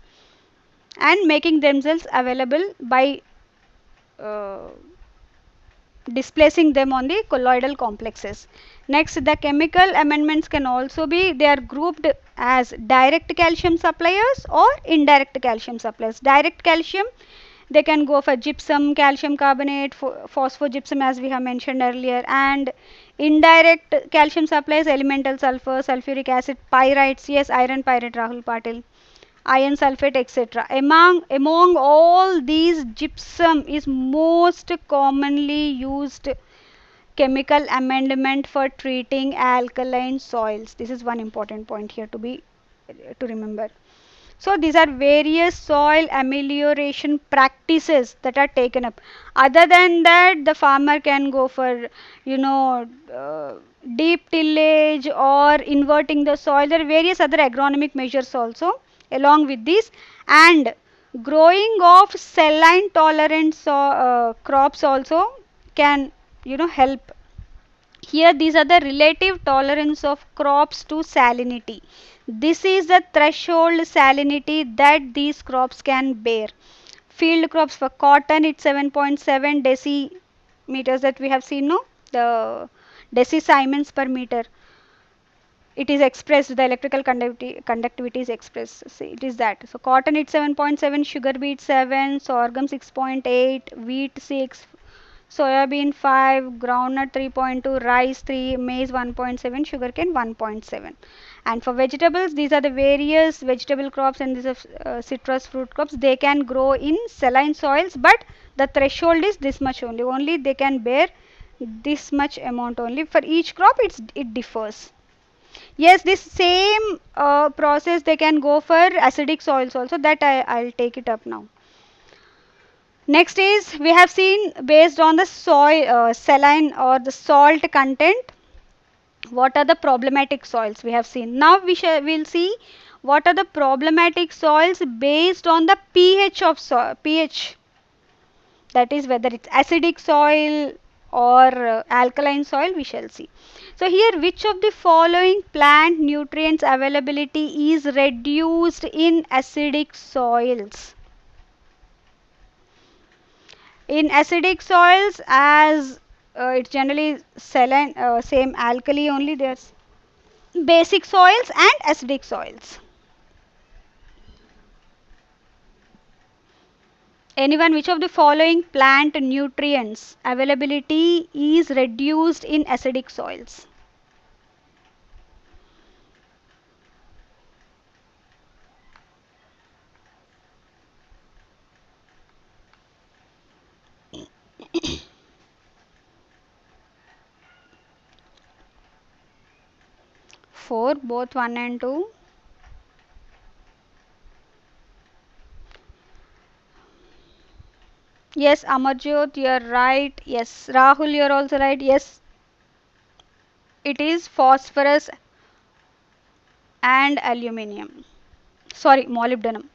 and making themselves available by uh, displacing them on the colloidal complexes. Next, the chemical amendments can also be, they are grouped as direct calcium suppliers or indirect calcium suppliers. Direct calcium, they can go for gypsum, calcium carbonate, phosphogypsum as we have mentioned earlier, and indirect calcium supplies, elemental sulfur, sulfuric acid, pyrites, yes, iron pyrite, Rahul Patil, iron sulfate, etc. Among all these, gypsum is most commonly used chemical amendment for treating alkaline soils. This is one important point here to remember. So these are various soil amelioration practices that are taken up. Other than that, the farmer can go for, you know, deep tillage or inverting the soil. There are various other agronomic measures also along with this, and growing of saline tolerant crops also can, help. Here, these are the relative tolerance of crops to salinity. This is the threshold salinity that these crops can bear. Field crops for cotton, it's 7.7 decimeters that we have seen, no? The decisiemens per meter. It is expressed, the electrical conductivity is expressed. See, it is that. So, cotton it's 7.7, sugar beet 7, sorghum 6.8, wheat 6, soybean 5, groundnut 3.2, rice 3, maize 1.7, sugarcane 1.7. And for vegetables, these are the various vegetable crops and these are citrus fruit crops. They can grow in saline soils, but the threshold is this much only. Only they can bear this much amount only. For each crop, it differs. Yes, this same process they can go for acidic soils also. That I'll take it up now. Next is, we have seen based on the soil saline or the salt content, what are the problematic soils we have seen. Now we'll see what are the problematic soils based on the pH of soil, pH, that is whether it's acidic soil or alkaline soil, we shall see. So here, which of the following plant nutrients availability is reduced in acidic soils? In acidic soils, as it's generally saline, same alkali only, there's basic soils and acidic soils. Anyone, which of the following plant nutrients availability is reduced in acidic soils? 4, both 1 and 2. Yes, Amarjot, you're right. Yes, Rahul, you're also right. Yes, it is phosphorus and aluminium. Sorry, molybdenum.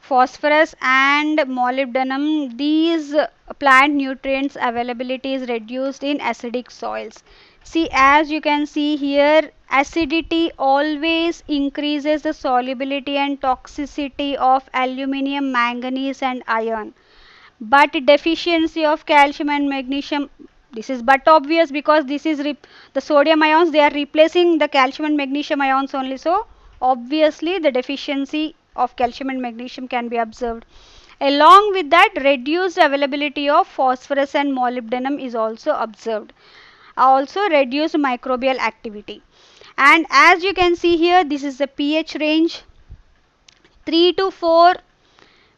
Phosphorus and molybdenum, these plant nutrients availability is reduced in acidic soils. See, as you can see here, acidity always increases the solubility and toxicity of aluminium, manganese and iron, but deficiency of calcium and magnesium, this is but obvious because this is the sodium ions, they are replacing the calcium and magnesium ions only, so obviously the deficiency of calcium and magnesium can be observed. Along with that, reduced availability of phosphorus and molybdenum is also observed, also reduced microbial activity. And as you can see here, this is the pH range, 3 to 4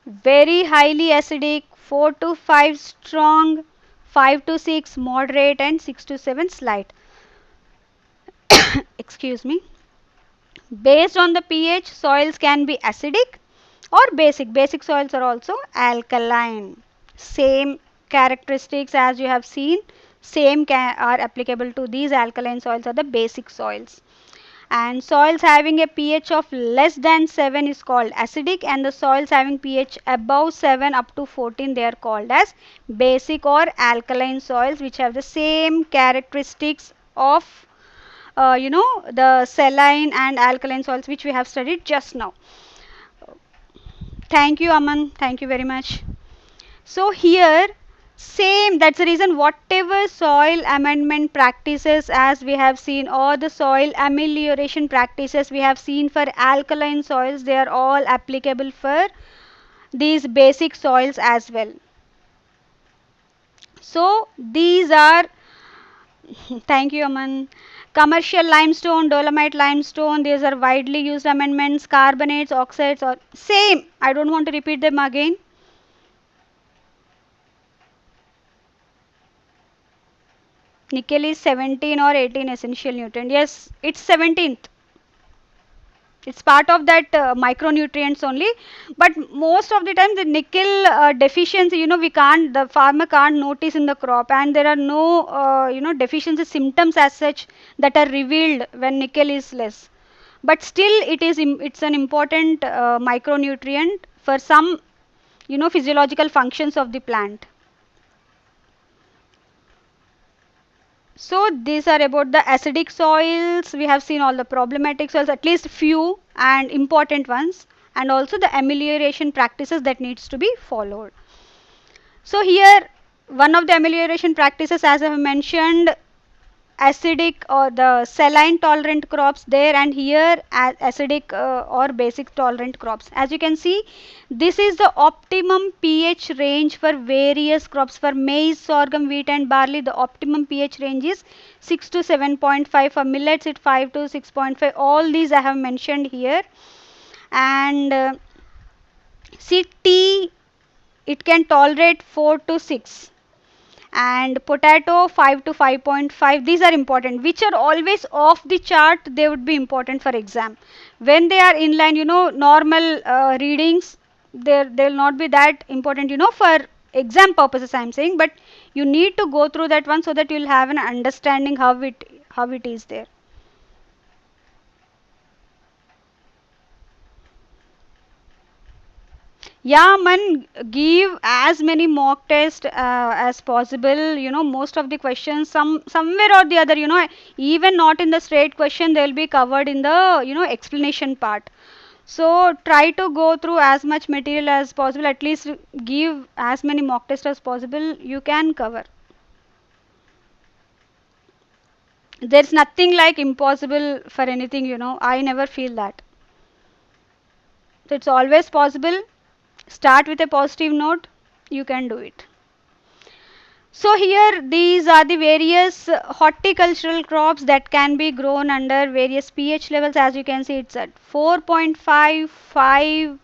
very highly acidic, 4 to 5 strong, 5 to 6 moderate and 6 to 7 slight. Excuse me. Based on the pH, soils can be acidic or basic. Basic soils are also alkaline. Same characteristics as you have seen, same are applicable to these alkaline soils are the basic soils. And soils having a pH of less than 7 is called acidic, and the soils having pH above 7 up to 14, they are called as basic or alkaline soils, which have the same characteristics of the saline and alkaline soils which we have studied just now. Thank you, Aman, thank you very much. So here, same, that's the reason whatever soil amendment practices as we have seen, or the soil amelioration practices we have seen for alkaline soils, they are all applicable for these basic soils as well. So these are thank you, Aman. Commercial limestone, dolomite limestone, these are widely used amendments. Carbonates, oxides, or same, I don't want to repeat them again. Nickel is 17 or 18 essential nutrient. Yes, it's 17th. It's part of that micronutrients only. But most of the time, the nickel deficiency, the farmer can't notice in the crop, and there are no, deficiency symptoms as such that are revealed when nickel is less. But still, it's an important micronutrient for some, physiological functions of the plant. So these are about the acidic soils. We have seen all the problematic soils, at least few and important ones, and also the amelioration practices that needs to be followed. So here, one of the amelioration practices, as I have mentioned, acidic or the saline tolerant crops there, and here acidic or basic tolerant crops. As you can see, this is the optimum pH range for various crops. For maize, sorghum, wheat and barley, the optimum pH range is 6 to 7.5. For millets, it's 5 to 6.5. All these I have mentioned here. And see, tea, it can tolerate 4 to 6, and potato 5 to 5.5. These are important, which are always off the chart, they would be important for exam. When they are in line, normal readings, they will not be that important, for exam purposes I am saying, but you need to go through that one so that you will have an understanding how it is there. Yeah, man, give as many mock tests as possible. Most of the questions, somewhere or the other, even not in the straight question, they will be covered in the, explanation part. So try to go through as much material as possible. At least give as many mock tests as possible. You can cover. There's nothing like impossible for anything, I never feel that. So it's always possible. Start with a positive note, you can do it. So here these are the various horticultural crops that can be grown under various pH levels. As you can see, it's at 4.5, 5,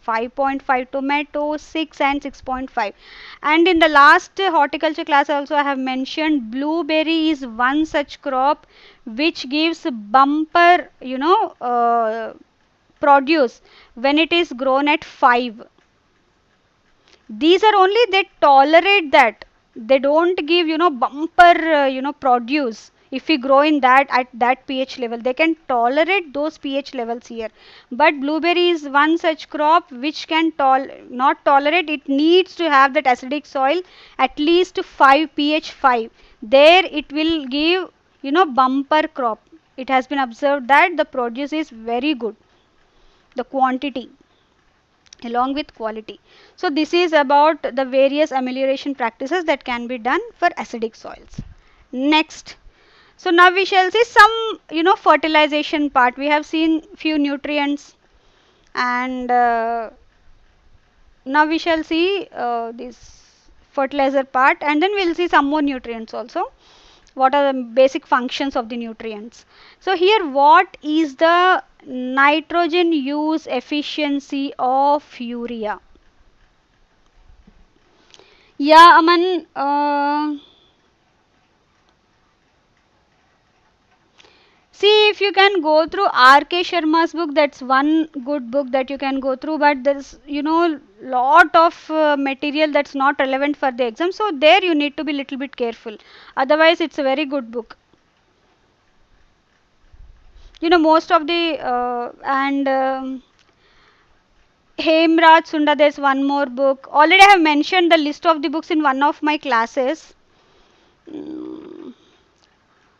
5.5 tomato, 6 and 6.5. And in the last horticulture class also I have mentioned blueberry is one such crop which gives bumper, produce when it is grown at 5. These are only they tolerate that, they don't give bumper produce. If we grow in that at that pH level, they can tolerate those pH levels here. But blueberry is one such crop which can not tolerate, it needs to have that acidic soil at least 5 pH 5. There it will give bumper crop. It has been observed that the produce is very good, the quantity along with quality. So this is about the various amelioration practices that can be done for acidic soils. Next, so now we shall see some fertilization part. We have seen few nutrients, and now we shall see this fertilizer part, and then we will see some more nutrients also. What are the basic functions of the nutrients? So here, what is the nitrogen use efficiency of urea? Yeah, Aman. See, if you can go through R.K. Sharma's book, that's one good book that you can go through, but there's, lot of material that's not relevant for the exam. So there you need to be little bit careful. Otherwise, it's a very good book. Most of the, and Hemraj Sunda, there's one more book. Already I have mentioned the list of the books in one of my classes.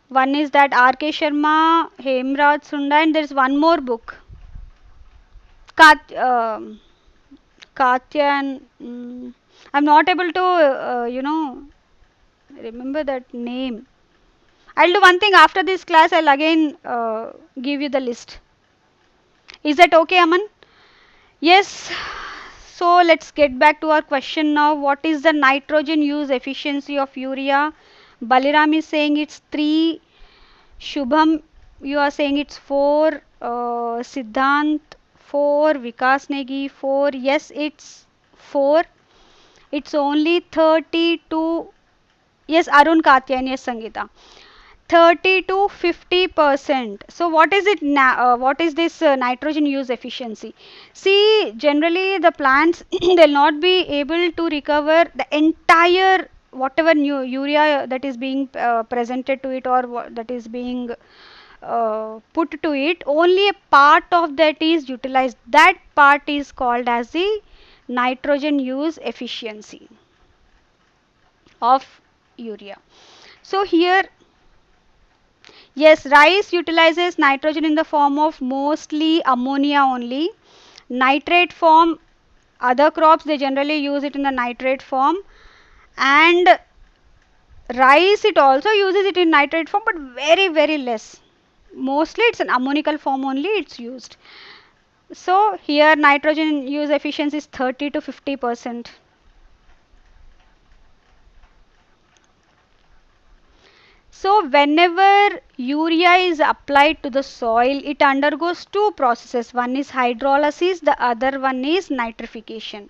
One is that R.K. Sharma, Hemraj Sunda, and there's one more book. Katya, and I'm not able to, remember that name. I'll do one thing after this class, I'll again give you the list. Is that okay, Aman? Yes. So let's get back to our question now. What is the nitrogen use efficiency of urea? Baliram is saying it's 3. Shubham, you are saying it's 4. Siddhant 4. Vikas Negi 4. Yes, it's 4. It's only 32. Yes, Arun Katya and yes, Sangeeta. 30 to 50%. So what is it now? What is this nitrogen use efficiency? See, generally the plants they'll not be able to recover the entire whatever new urea that is being presented to it, or that is being put to it. Only a part of that is utilized. That part is called as the nitrogen use efficiency of urea. So here, yes, rice utilizes nitrogen in the form of mostly ammonia only. Nitrate form, other crops they generally use it in the nitrate form, and rice it also uses it in nitrate form, but very very less. Mostly it's an ammonical form only it's used. So here nitrogen use efficiency is 30 to 50%. So whenever urea is applied to the soil, it undergoes two processes. One is hydrolysis, the other one is nitrification.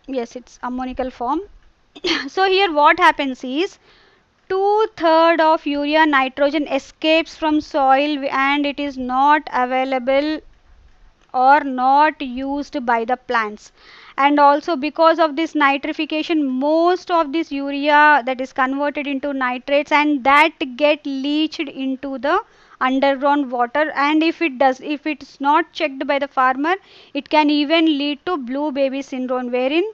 Yes, it's ammonical form. So here what happens is 2/3 of urea nitrogen escapes from soil and it is not available or not used by the plants. And also because of this nitrification, most of this urea that is converted into nitrates and that get leached into the underground water, and if it's not checked by the farmer, it can even lead to blue baby syndrome, wherein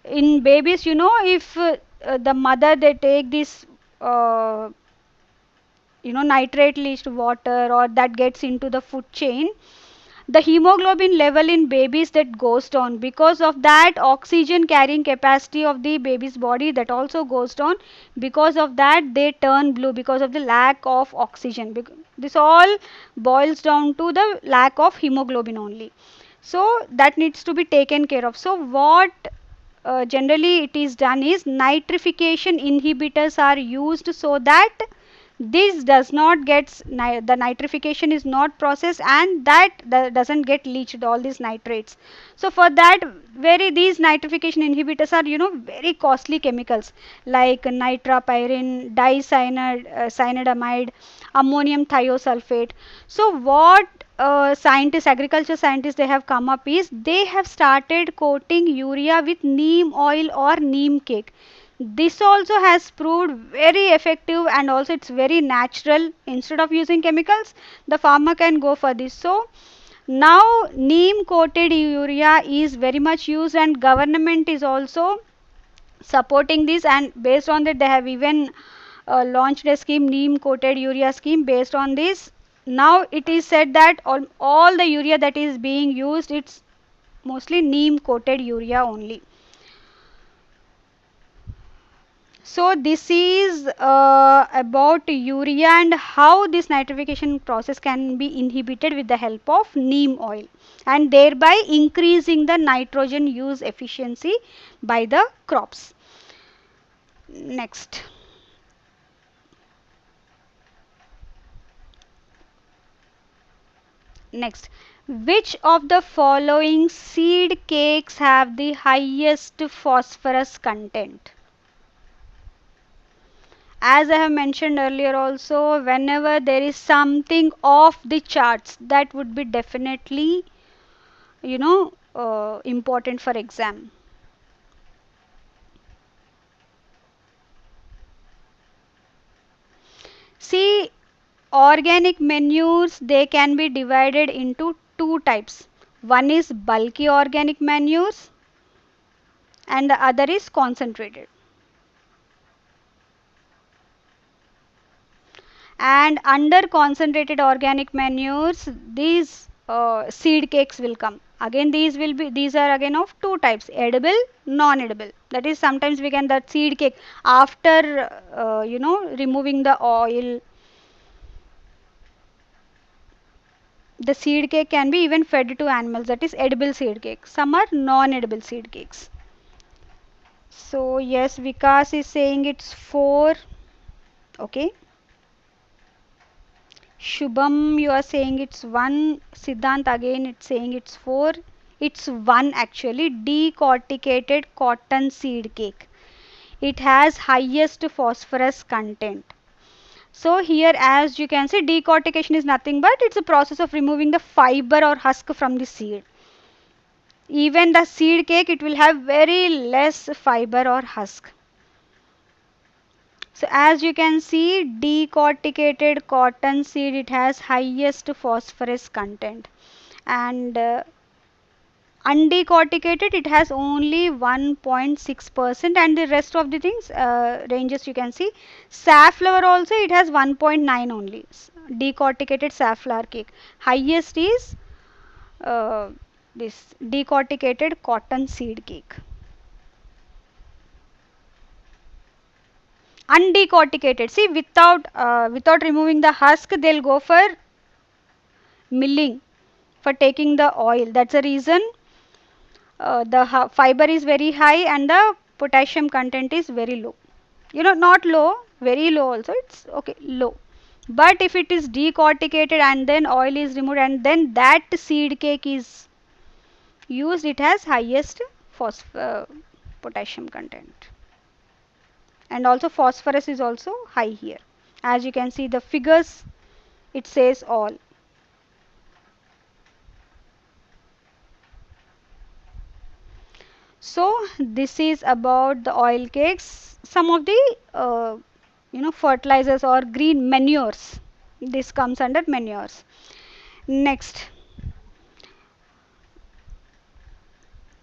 in babies, if the mother they take this nitrate leached water or that gets into the food chain, the hemoglobin level in babies that goes down. Because of that, oxygen carrying capacity of the baby's body that also goes down. Because of that, they turn blue because of the lack of oxygen. This all boils down to the lack of hemoglobin only. So that needs to be taken care of. So what generally it is done is nitrification inhibitors are used so that This does not get the nitrification is not processed, and that doesn't get leached, all these nitrates. So for that, very these nitrification inhibitors are, very costly chemicals like nitropyrin, cyanidamide, ammonium thiosulfate. So what agriculture scientists, they have come up is they have started coating urea with neem oil or neem cake. This also has proved very effective, and also it's very natural. Instead of using chemicals, the farmer can go for this. So now neem coated urea is very much used, and government is also supporting this, and based on that they have even launched a scheme, neem coated urea scheme. Based on this, now it is said that all the urea that is being used, it's mostly neem coated urea only. So this is about urea and how this nitrification process can be inhibited with the help of neem oil, and thereby increasing the nitrogen use efficiency by the crops. Next. Next. Which of the following seed cakes have the highest phosphorus content? As I have mentioned earlier also, whenever there is something off the charts, that would be definitely, important for exam. See, organic manures, they can be divided into two types. One is bulky organic manures and the other is concentrated. And under concentrated organic manures, these seed cakes will come. Again, these are again of two types: edible, non-edible. That is, sometimes we can that seed cake after removing the oil, the seed cake can be even fed to animals. That is edible seed cake. Some are non-edible seed cakes. So yes, Vikas is saying it's 4. Okay. Shubham, you are saying it's 1. Siddhant again, it's saying it's 4. It's 1 actually. Decorticated cotton seed cake. It has highest phosphorus content. So here, as you can see, decortication is nothing but it's a process of removing the fiber or husk from the seed. Even the seed cake, it will have very less fiber or husk. So as you can see, decorticated cotton seed, it has highest phosphorus content, and undecorticated, it has only 1.6%, and the rest of the things ranges, you can see. Safflower also, it has 1.9 only. Decorticated safflower cake. Highest is uh, this decorticated cotton seed cake. Undecorticated, see, without removing the husk, they'll go for milling for taking the oil. That's the reason the fiber is very high and the potassium content is very low. Not low, very low also, it's okay, low. But if it is decorticated and then oil is removed and then that seed cake is used, it has highest potassium content. And also phosphorus is also high here. As you can see the figures, it says all. So this is about the oil cakes. Some of the fertilizers or green manures, this comes under manures. Next.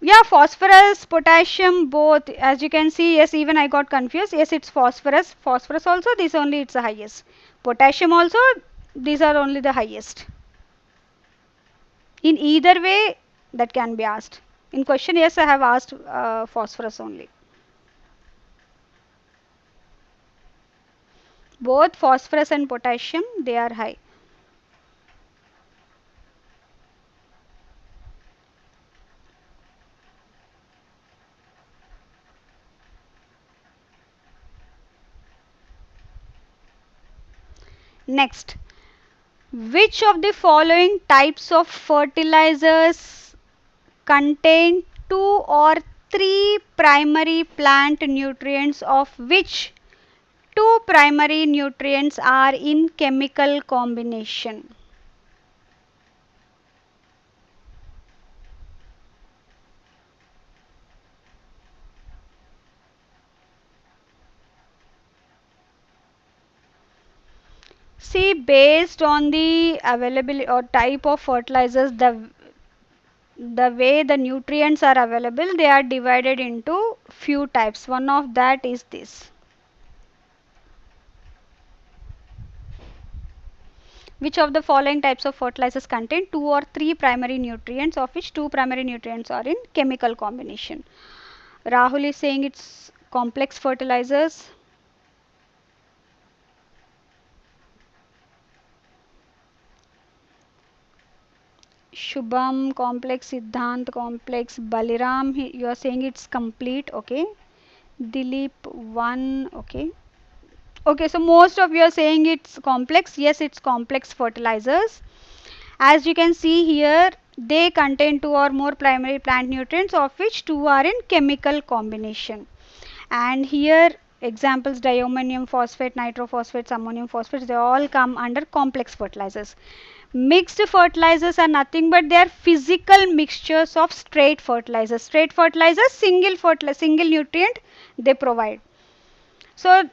Yeah, phosphorus, potassium, both. As you can see, yes, even I got confused. Yes, it's phosphorus. Phosphorus also, this only it's the highest. Potassium also, these are only the highest. In either way, that can be asked. In question, yes, I have asked phosphorus only. Both phosphorus and potassium, they are high. Next, which of the following types of fertilizers contain two or three primary plant nutrients, of which two primary nutrients are in chemical combination? See, based on the availability or type of fertilizers, the way the nutrients are available, they are divided into few types. One of that is this. Which of the following types of fertilizers contain two or three primary nutrients, of which two primary nutrients are in chemical combination? Rahul is saying it's complex fertilizers. Shubham complex, Siddhant complex, Baliram you are saying it's complete. Okay. Dilip 1. Okay. Okay, so most of you are saying it's complex. Yes, it's complex fertilizers. As you can see here, they contain two or more primary plant nutrients, of which two are in chemical combination. And here examples: diammonium phosphate, nitrophosphates, ammonium phosphates, they all come under complex fertilizers. Mixed fertilizers are nothing but they are physical mixtures of straight fertilizers. Straight fertilizers, single nutrient they provide. So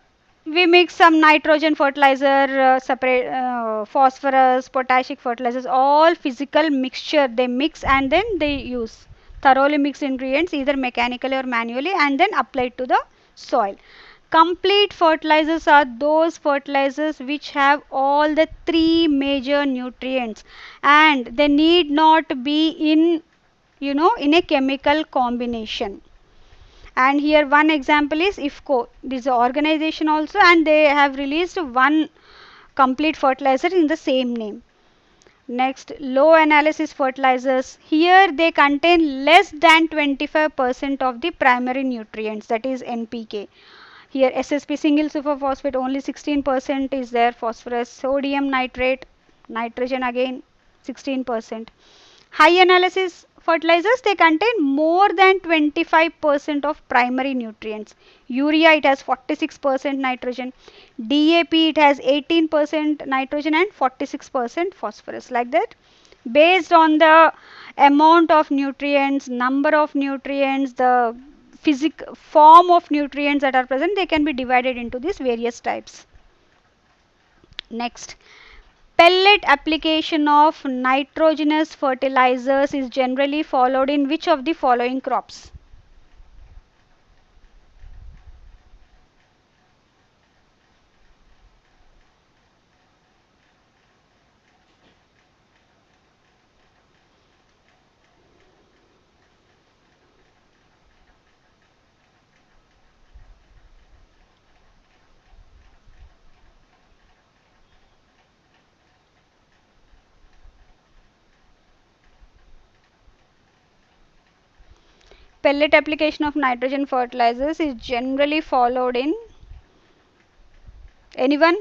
we mix some nitrogen fertilizer, separate phosphorus, potassic fertilizers, all physical mixture they mix and then they use thoroughly mixed ingredients either mechanically or manually and then applied to the soil. Complete fertilizers are those fertilizers which have all the three major nutrients and they need not be in in a chemical combination. And here one example is IFCO. This is an organization also and they have released one complete fertilizer in the same name. Next, low analysis fertilizers. Here they contain less than 25% of the primary nutrients, that is NPK. Here SSP, single superphosphate, only 16% is there. Phosphorus, sodium nitrate, nitrogen again 16%. High analysis fertilizers, they contain more than 25% of primary nutrients. Urea, it has 46% nitrogen. DAP, it has 18% nitrogen and 46% phosphorus, like that. Based on the amount of nutrients, number of nutrients, the form of nutrients that are present, they can be divided into these various types. Next, pellet application of nitrogenous fertilizers is generally followed in which of the following crops? Pellet application of nitrogen fertilizers is generally followed in anyone?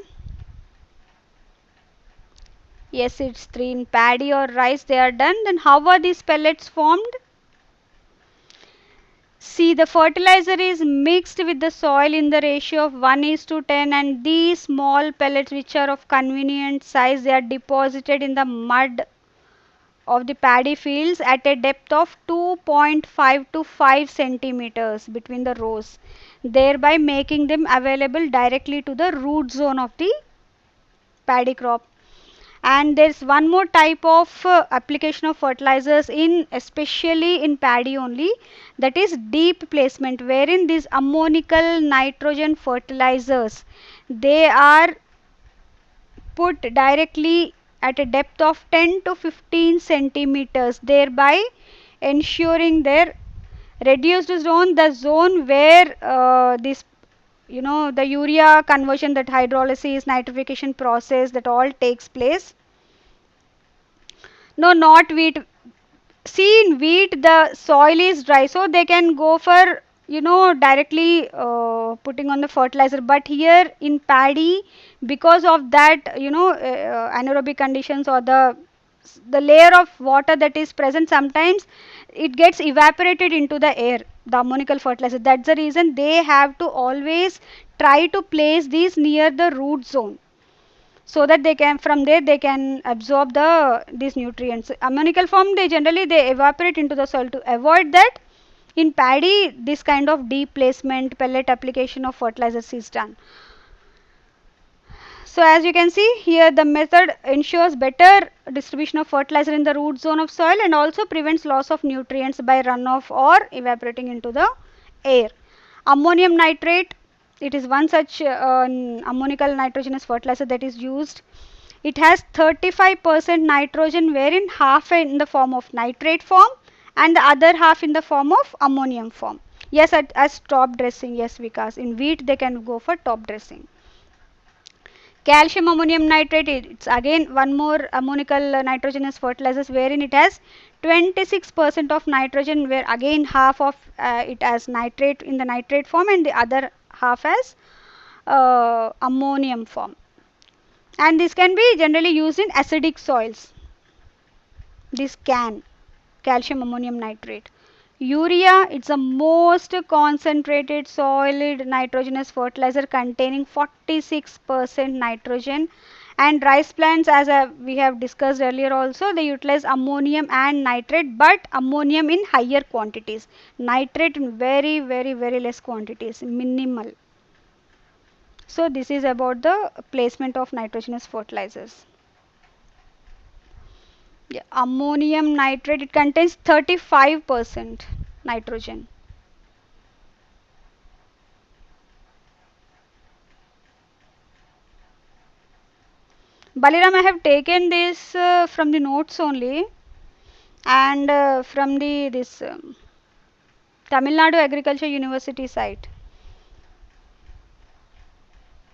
Yes, it's 3 in paddy or rice they are done. Then how are these pellets formed? See, the fertilizer is mixed with the soil in the ratio of 1:10 and these small pellets which are of convenient size, they are deposited in the mud of the paddy fields at a depth of 2.5 to 5 centimeters between the rows, thereby making them available directly to the root zone of the paddy crop. And there's one more type of application of fertilizers in especially in paddy only, that is deep placement, wherein these ammonical nitrogen fertilizers, they are put directly at a depth of 10 to 15 centimeters, thereby ensuring their reduced zone, the zone where this the urea conversion, that hydrolysis nitrification process, that all takes place. No, not wheat. See, in wheat the soil is dry, so they can go for directly putting on the fertilizer. But here in paddy, because of that, anaerobic conditions, or the layer of water that is present, sometimes it gets evaporated into the air, the ammonical fertilizer. That's the reason they have to always try to place these near the root zone, so that they can, from there they can absorb these nutrients. Ammonical form, they evaporate into the soil. To avoid that, in paddy this kind of deep placement pellet application of fertilizers is done. So as you can see here, the method ensures better distribution of fertilizer in the root zone of soil and also prevents loss of nutrients by runoff or evaporating into the air. Ammonium nitrate, it is one such ammonical nitrogenous fertilizer that is used. It has 35% nitrogen, wherein half in the form of nitrate form and the other half in the form of ammonium form. Yes, as top dressing, yes, because in wheat they can go for top dressing. Calcium ammonium nitrate, it's again one more ammonical nitrogenous fertilizers, wherein it has 26% of nitrogen, where again half of it as nitrate in the nitrate form and the other half as ammonium form. And this can be generally used in acidic soils. This calcium ammonium nitrate. Urea, it's the most concentrated solid nitrogenous fertilizer containing 46% nitrogen. And rice plants, as we have discussed earlier also, they utilize ammonium and nitrate, but ammonium in higher quantities, nitrate in very very very less quantities, minimal. So this is about the placement of nitrogenous fertilizers. Yeah, ammonium nitrate, it contains 35% nitrogen. Baliram, I have taken this from the notes only, and from the this Tamil Nadu Agriculture University site.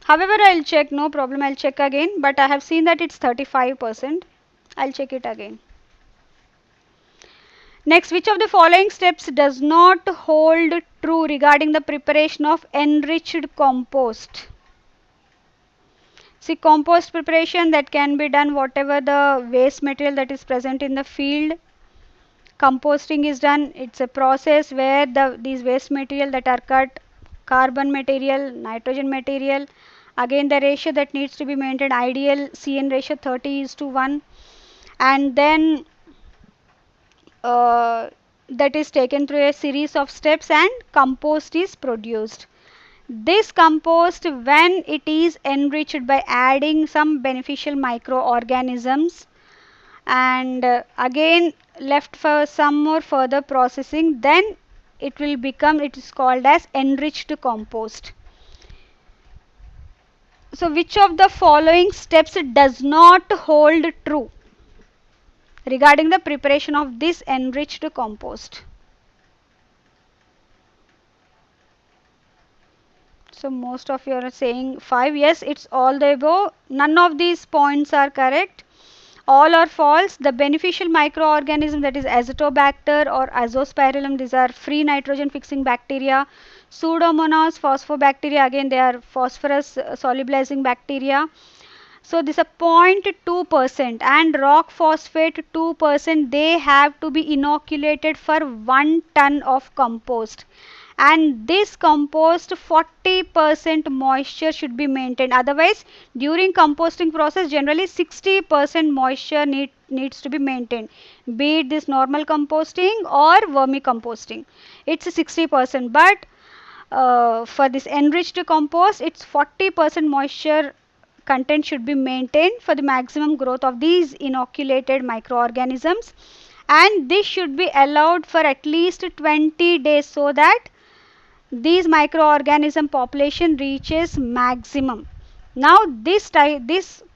However, I'll check, no problem, I'll check again, but I have seen that it's 35%. I'll check it again. Next, which of the following steps does not hold true regarding the preparation of enriched compost? See, compost preparation, that can be done whatever the waste material that is present in the field. Composting is done. It's a process where these waste material that are cut, carbon material, nitrogen material, again the ratio that needs to be maintained, ideal CN ratio 30:1, and then that is taken through a series of steps and compost is produced. This compost, when it is enriched by adding some beneficial microorganisms and again left for some more further processing, then it is called as enriched compost. So which of the following steps does not hold true regarding the preparation of this enriched compost? So most of you are saying 5. Yes, it's all the above. None of these points are correct. All are false. The beneficial microorganism, that is azotobacter or azospirillum, these are free nitrogen fixing bacteria. Pseudomonas phosphobacteria, again they are phosphorus solubilizing bacteria. So this is 0.2% and rock phosphate 2%, they have to be inoculated for 1 ton of compost. And this compost, 40% moisture should be maintained. Otherwise, during composting process, generally 60% moisture needs to be maintained. Be it this normal composting or vermicomposting, it's 60%. But for this enriched compost, it's 40% moisture content should be maintained for the maximum growth of these inoculated microorganisms, and this should be allowed for at least 20 days so that these microorganism population reaches maximum. Now this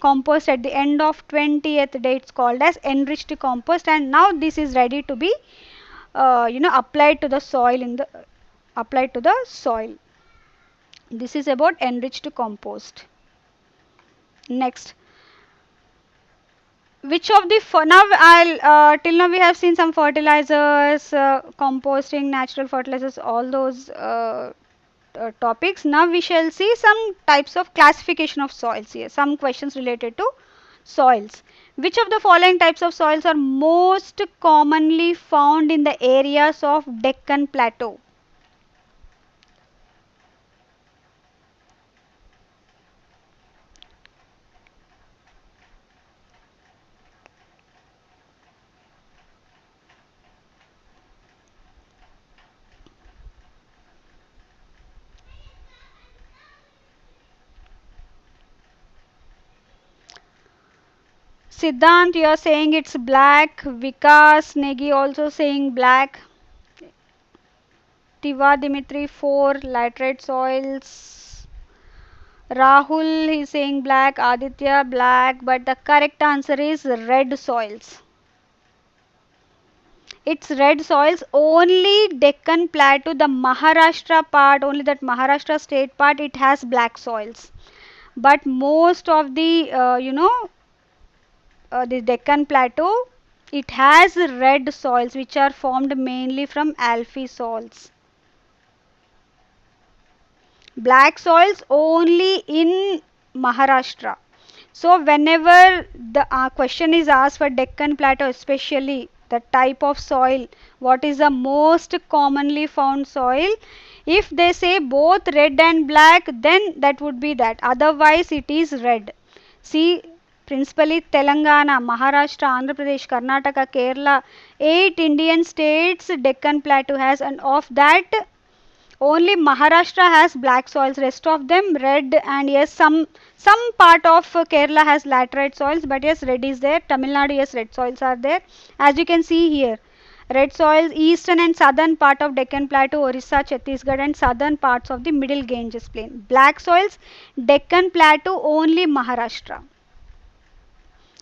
compost at the end of 20th day, it's called as enriched compost, and now this is ready to be applied to the soil. This is about enriched compost. Next, Which of the now I'll till now we have seen some fertilizers, composting, natural fertilizers, all those topics. Now we shall see some types of classification of soils here. Some questions related to soils. Which of the following types of soils are most commonly found in the areas of Deccan Plateau? Siddhant, you are saying it's black. Vikas, Negi also saying black. Tiva Dimitri 4 laterite soils. Rahul is saying black. Aditya black. But the correct answer is red soils. It's red soils. Only Deccan Plateau, the Maharashtra part, only that Maharashtra state part, it has black soils. But most of the, the Deccan Plateau, it has red soils which are formed mainly from alphy soils. Black soils only in Maharashtra. So whenever the question is asked for Deccan Plateau, especially the type of soil, what is the most commonly found soil? If they say both red and black, then that would be that. Otherwise, it is red. See, principally Telangana, Maharashtra, Andhra Pradesh, Karnataka, Kerala, 8 Indian states Deccan Plateau has, and of that only Maharashtra has black soils, rest of them red, and yes, some part of Kerala has laterite soils, but yes, red is there. Tamil Nadu, yes, red soils are there. As you can see here, red soils, eastern and southern part of Deccan Plateau, Orissa, Chhattisgarh, and southern parts of the Middle Ganges Plain. Black soils, Deccan Plateau, only Maharashtra.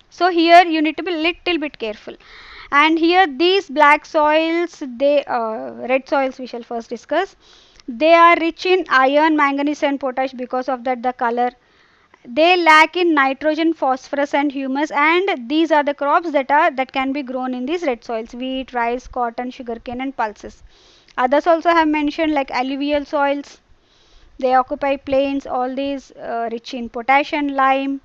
So here you need to be little bit careful. And here these black soils, they red soils we shall first discuss. They are rich in iron, manganese and potash, because of that the color. They lack in nitrogen, phosphorus and humus, and these are the crops that can be grown in these red soils: wheat, rice, cotton, sugarcane and pulses. Others also have mentioned like alluvial soils. They occupy plains, all these rich in potassium, lime,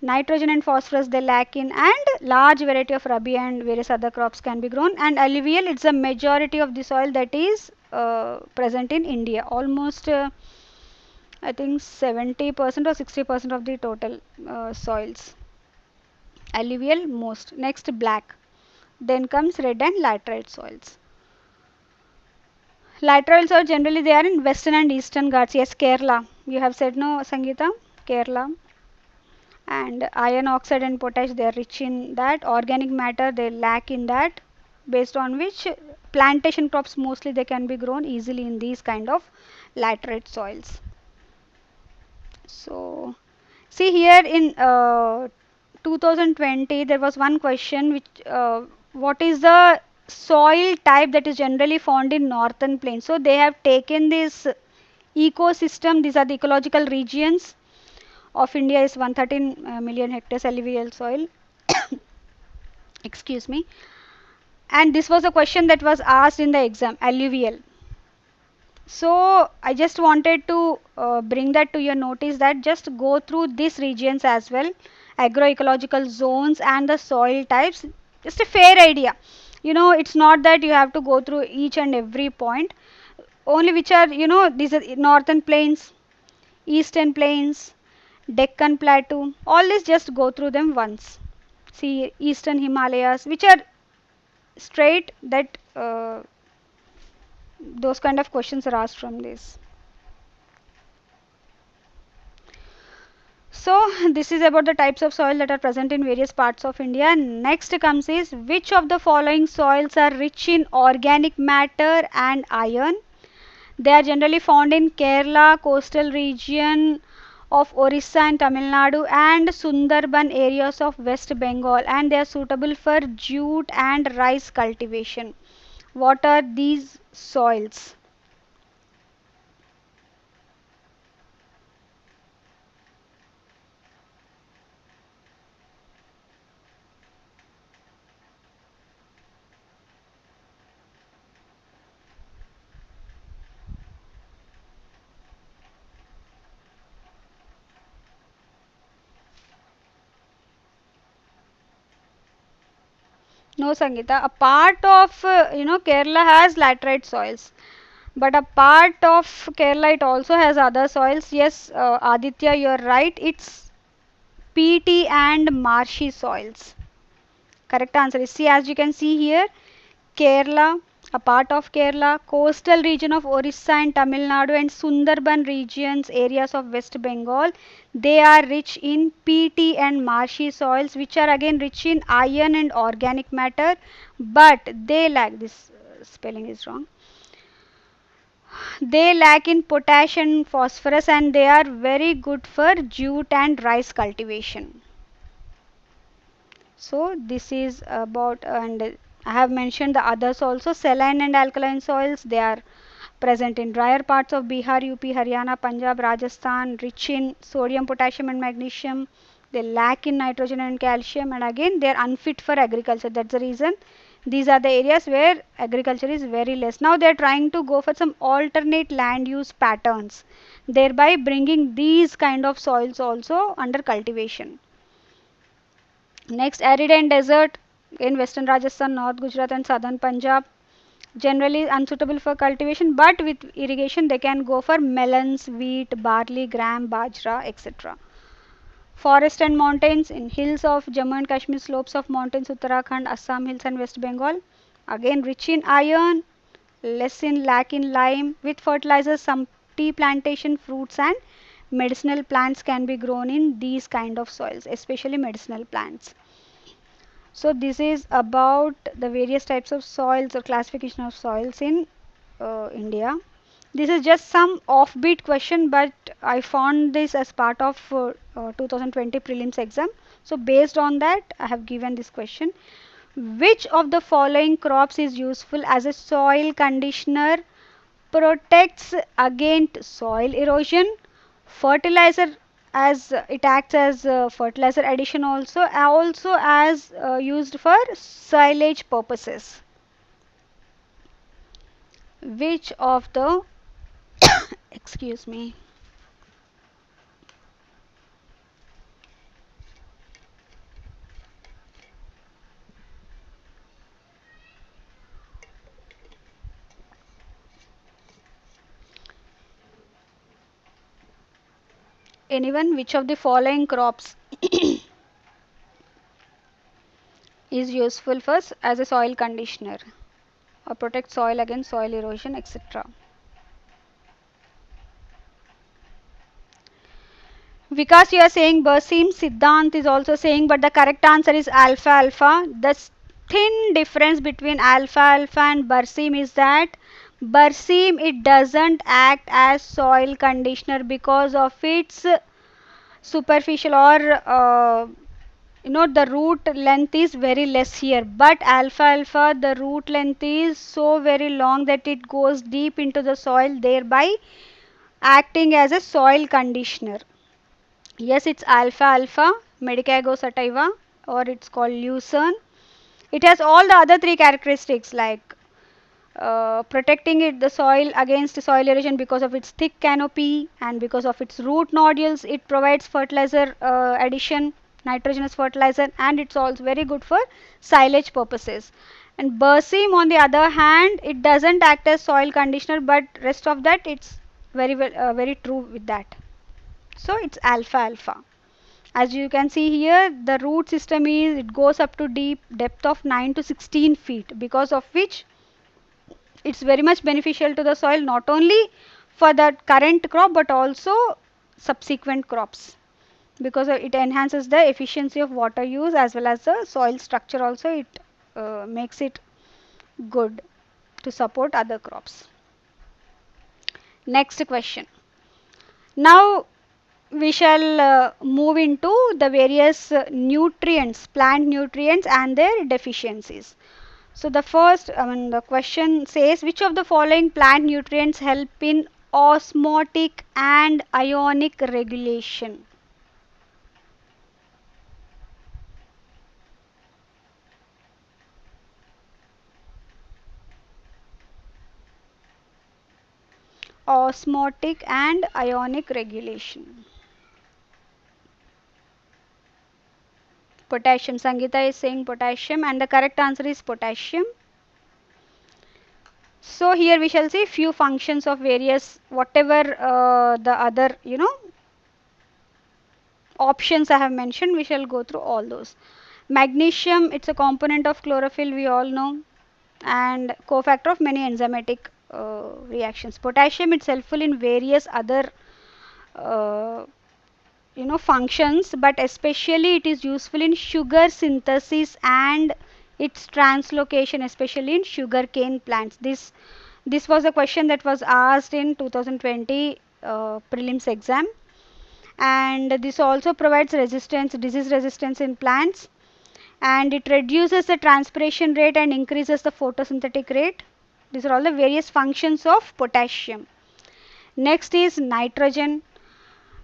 nitrogen and phosphorus they lack in, and large variety of rabi and various other crops can be grown. And alluvial, it's a majority of the soil that is present in India. Almost I think 70% or 60% of the total soils. Alluvial most. Next black. Then comes red and laterite soils. Lateral soils generally they are in western and eastern Ghats. Yes, Kerala. You have said no, Sangeeta? Kerala. And iron oxide and potash they are rich in that. Organic matter they lack in that, based on which plantation crops mostly they can be grown easily in these kind of laterite soils. So see here in 2020 there was one question which what is the soil type that is generally found in northern plains. So they have taken this ecosystem, these are the ecological regions of India is 113 million hectares alluvial soil. Excuse me. And this was a question that was asked in the exam, alluvial. So I just wanted to bring that to your notice, that just go through these regions as well, agroecological zones and the soil types, just a fair idea. It's not that you have to go through each and every point, only which are, these are northern plains, eastern plains, Deccan Plateau, all this just go through them once. See, eastern Himalayas, which are straight that those kind of questions are asked from this. So this is about the types of soil that are present in various parts of India. Next comes is, which of the following soils are rich in organic matter and iron? They are generally found in Kerala, coastal region of Orissa and Tamil Nadu, and Sundarban areas of West Bengal, and they are suitable for jute and rice cultivation. What are these soils? No, Sangeeta. A part of Kerala has laterite soils, but a part of Kerala it also has other soils. Yes, Aditya, you're right. It's peaty and marshy soils. Correct answer is C. As you can see here, Kerala, a part of Kerala, coastal region of Orissa and Tamil Nadu, and Sundarban regions, areas of West Bengal, they are rich in peaty and marshy soils, which are again rich in iron and organic matter, but they lack this spelling is wrong. They lack in potash and phosphorus, and they are very good for jute and rice cultivation. So this is about, and I have mentioned the others also. Saline and alkaline soils, they are present in drier parts of Bihar, UP, Haryana, Punjab, Rajasthan, rich in sodium, potassium and magnesium. They lack in nitrogen and calcium, and again they are unfit for agriculture. That's the reason these are the areas where agriculture is very less. Now they are trying to go for some alternate land use patterns, thereby bringing these kind of soils also under cultivation. Next, arid and desert in western Rajasthan, North Gujarat and southern Punjab. Generally unsuitable for cultivation, but with irrigation they can go for melons, wheat, barley, gram, bajra, etc. Forest and mountains in hills of Jammu and Kashmir, slopes of mountains, Uttarakhand, Assam hills and West Bengal. Again rich in iron, less in lack in lime. With fertilizers, some tea plantation, fruits and medicinal plants can be grown in these kind of soils, especially medicinal plants. So this is about the various types of soils or classification of soils in India. This is just some offbeat question, but I found this as part of 2020 prelims exam. So based on that, I have given this question. Which of the following crops is useful as a soil conditioner, protects against soil erosion, fertilizer, as it acts as fertilizer addition, also as used for silage purposes? Which of the excuse me, anyone, which of the following crops is useful for as a soil conditioner or protect soil against soil erosion, etc.? Vikas, you are saying Basim. Siddhant is also saying, but the correct answer is alpha alpha. The thin difference between alpha alpha and Barsim is that Barsim it doesn't act as soil conditioner because of its superficial or the root length is very less here, but alpha alpha the root length is so very long that it goes deep into the soil, thereby acting as a soil conditioner. Yes, it's alpha alpha, Medicago sativa, or it's called lucerne. It has all the other three characteristics like protecting it the soil against soil erosion because of its thick canopy and because of its root nodules. It provides fertilizer addition, nitrogenous fertilizer, and it's also very good for silage purposes. And Berseem, on the other hand, it doesn't act as soil conditioner, but rest of that it's very well, very true with that. So it's alpha alpha. As you can see here, the root system is it goes up to deep depth of 9 to 16 feet, because of which it's very much beneficial to the soil, not only for the current crop but also subsequent crops, because it enhances the efficiency of water use as well as the soil structure also. It makes it good to support other crops. Next question. Now we shall move into the various nutrients, plant nutrients and their deficiencies. So the first, the question says, which of the following plant nutrients help in osmotic and ionic regulation? Osmotic and ionic regulation. Potassium. Sangeeta is saying potassium, and the correct answer is potassium. So here we shall see few functions of various whatever the other options I have mentioned. We shall go through all those. Magnesium, it's a component of chlorophyll, we all know, and cofactor of many enzymatic reactions. Potassium, it's helpful in various other uh, functions, but especially it is useful in sugar synthesis and its translocation, especially in sugarcane plants. This was a question that was asked in 2020 prelims exam, and this also provides resistance, disease resistance in plants, and it reduces the transpiration rate and increases the photosynthetic rate. These are all the various functions of potassium. Next is nitrogen.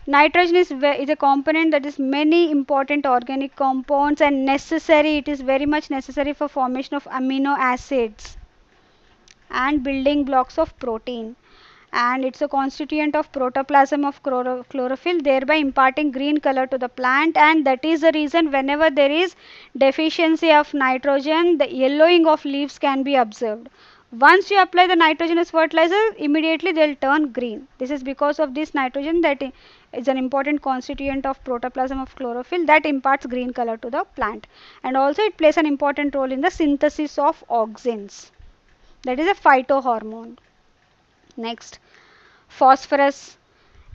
Nitrogen is a component that is many important organic compounds and necessary. It is very much necessary for formation of amino acids and building blocks of protein. And it's a constituent of protoplasm of chlorophyll, thereby imparting green color to the plant. And that is the reason whenever there is deficiency of nitrogen, the yellowing of leaves can be observed. Once you apply the nitrogen as fertilizer, immediately they will turn green. This is because of this nitrogen that is an important constituent of protoplasm of chlorophyll that imparts green color to the plant. And also it plays an important role in the synthesis of auxins. That is a phytohormone. Next, phosphorus.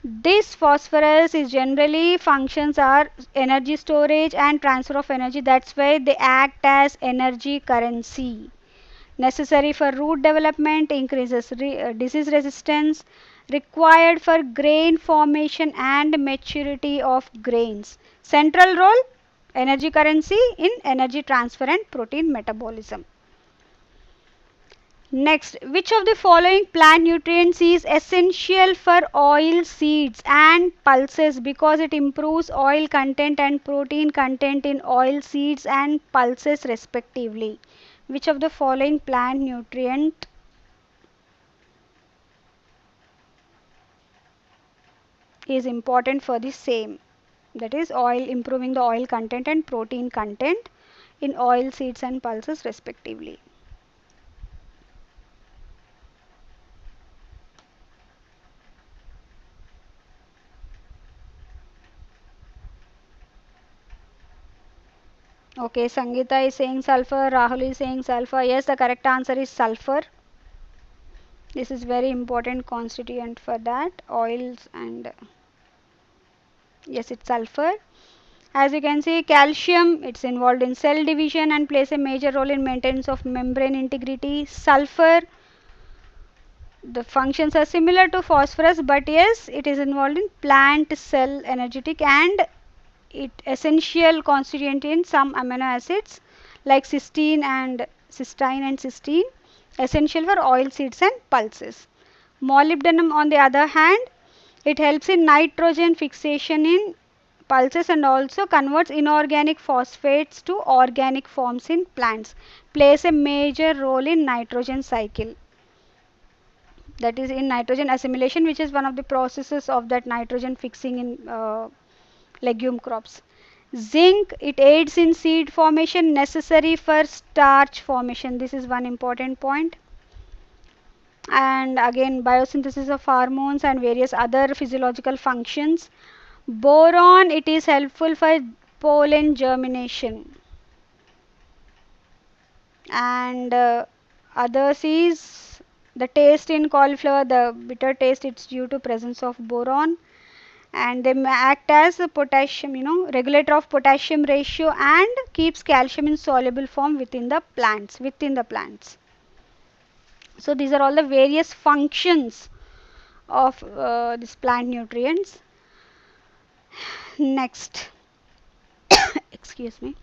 This phosphorus is generally functions are energy storage and transfer of energy. That's why they act as energy currency. Necessary for root development, increases disease resistance, required for grain formation and maturity of grains. Central role, energy currency in energy transfer and protein metabolism. Next, which of the following plant nutrients is essential for oil seeds and pulses because it improves oil content and protein content in oil seeds and pulses respectively? Which of the following plant nutrient is important for the same? That is oil, improving the oil content and protein content in oil seeds and pulses respectively. Okay, Sangeeta is saying sulfur, Rahul is saying sulfur. Yes, the correct answer is sulfur. This is very important constituent for that. Oils and yes, it's sulfur. As you can see, calcium, it's involved in cell division and plays a major role in maintenance of membrane integrity. Sulfur, the functions are similar to phosphorus, but yes, it is involved in plant cell energetic and it essential constituent in some amino acids like cysteine and cysteine, essential for oil seeds and pulses. Molybdenum on the other hand, it helps in nitrogen fixation in pulses and also converts inorganic phosphates to organic forms in plants, plays a major role in nitrogen cycle, that is in nitrogen assimilation, which is one of the processes of that nitrogen fixing in legume crops. Zinc, it aids in seed formation, necessary for starch formation. This is one important point. And again, biosynthesis of hormones and various other physiological functions. Boron, it is helpful for pollen germination. And others is the taste in cauliflower, the bitter taste, it's due to presence of boron. And they act as a potassium, regulator of potassium ratio and keeps calcium in soluble form within the plants. So these are all the various functions of these plant nutrients. Next, excuse me.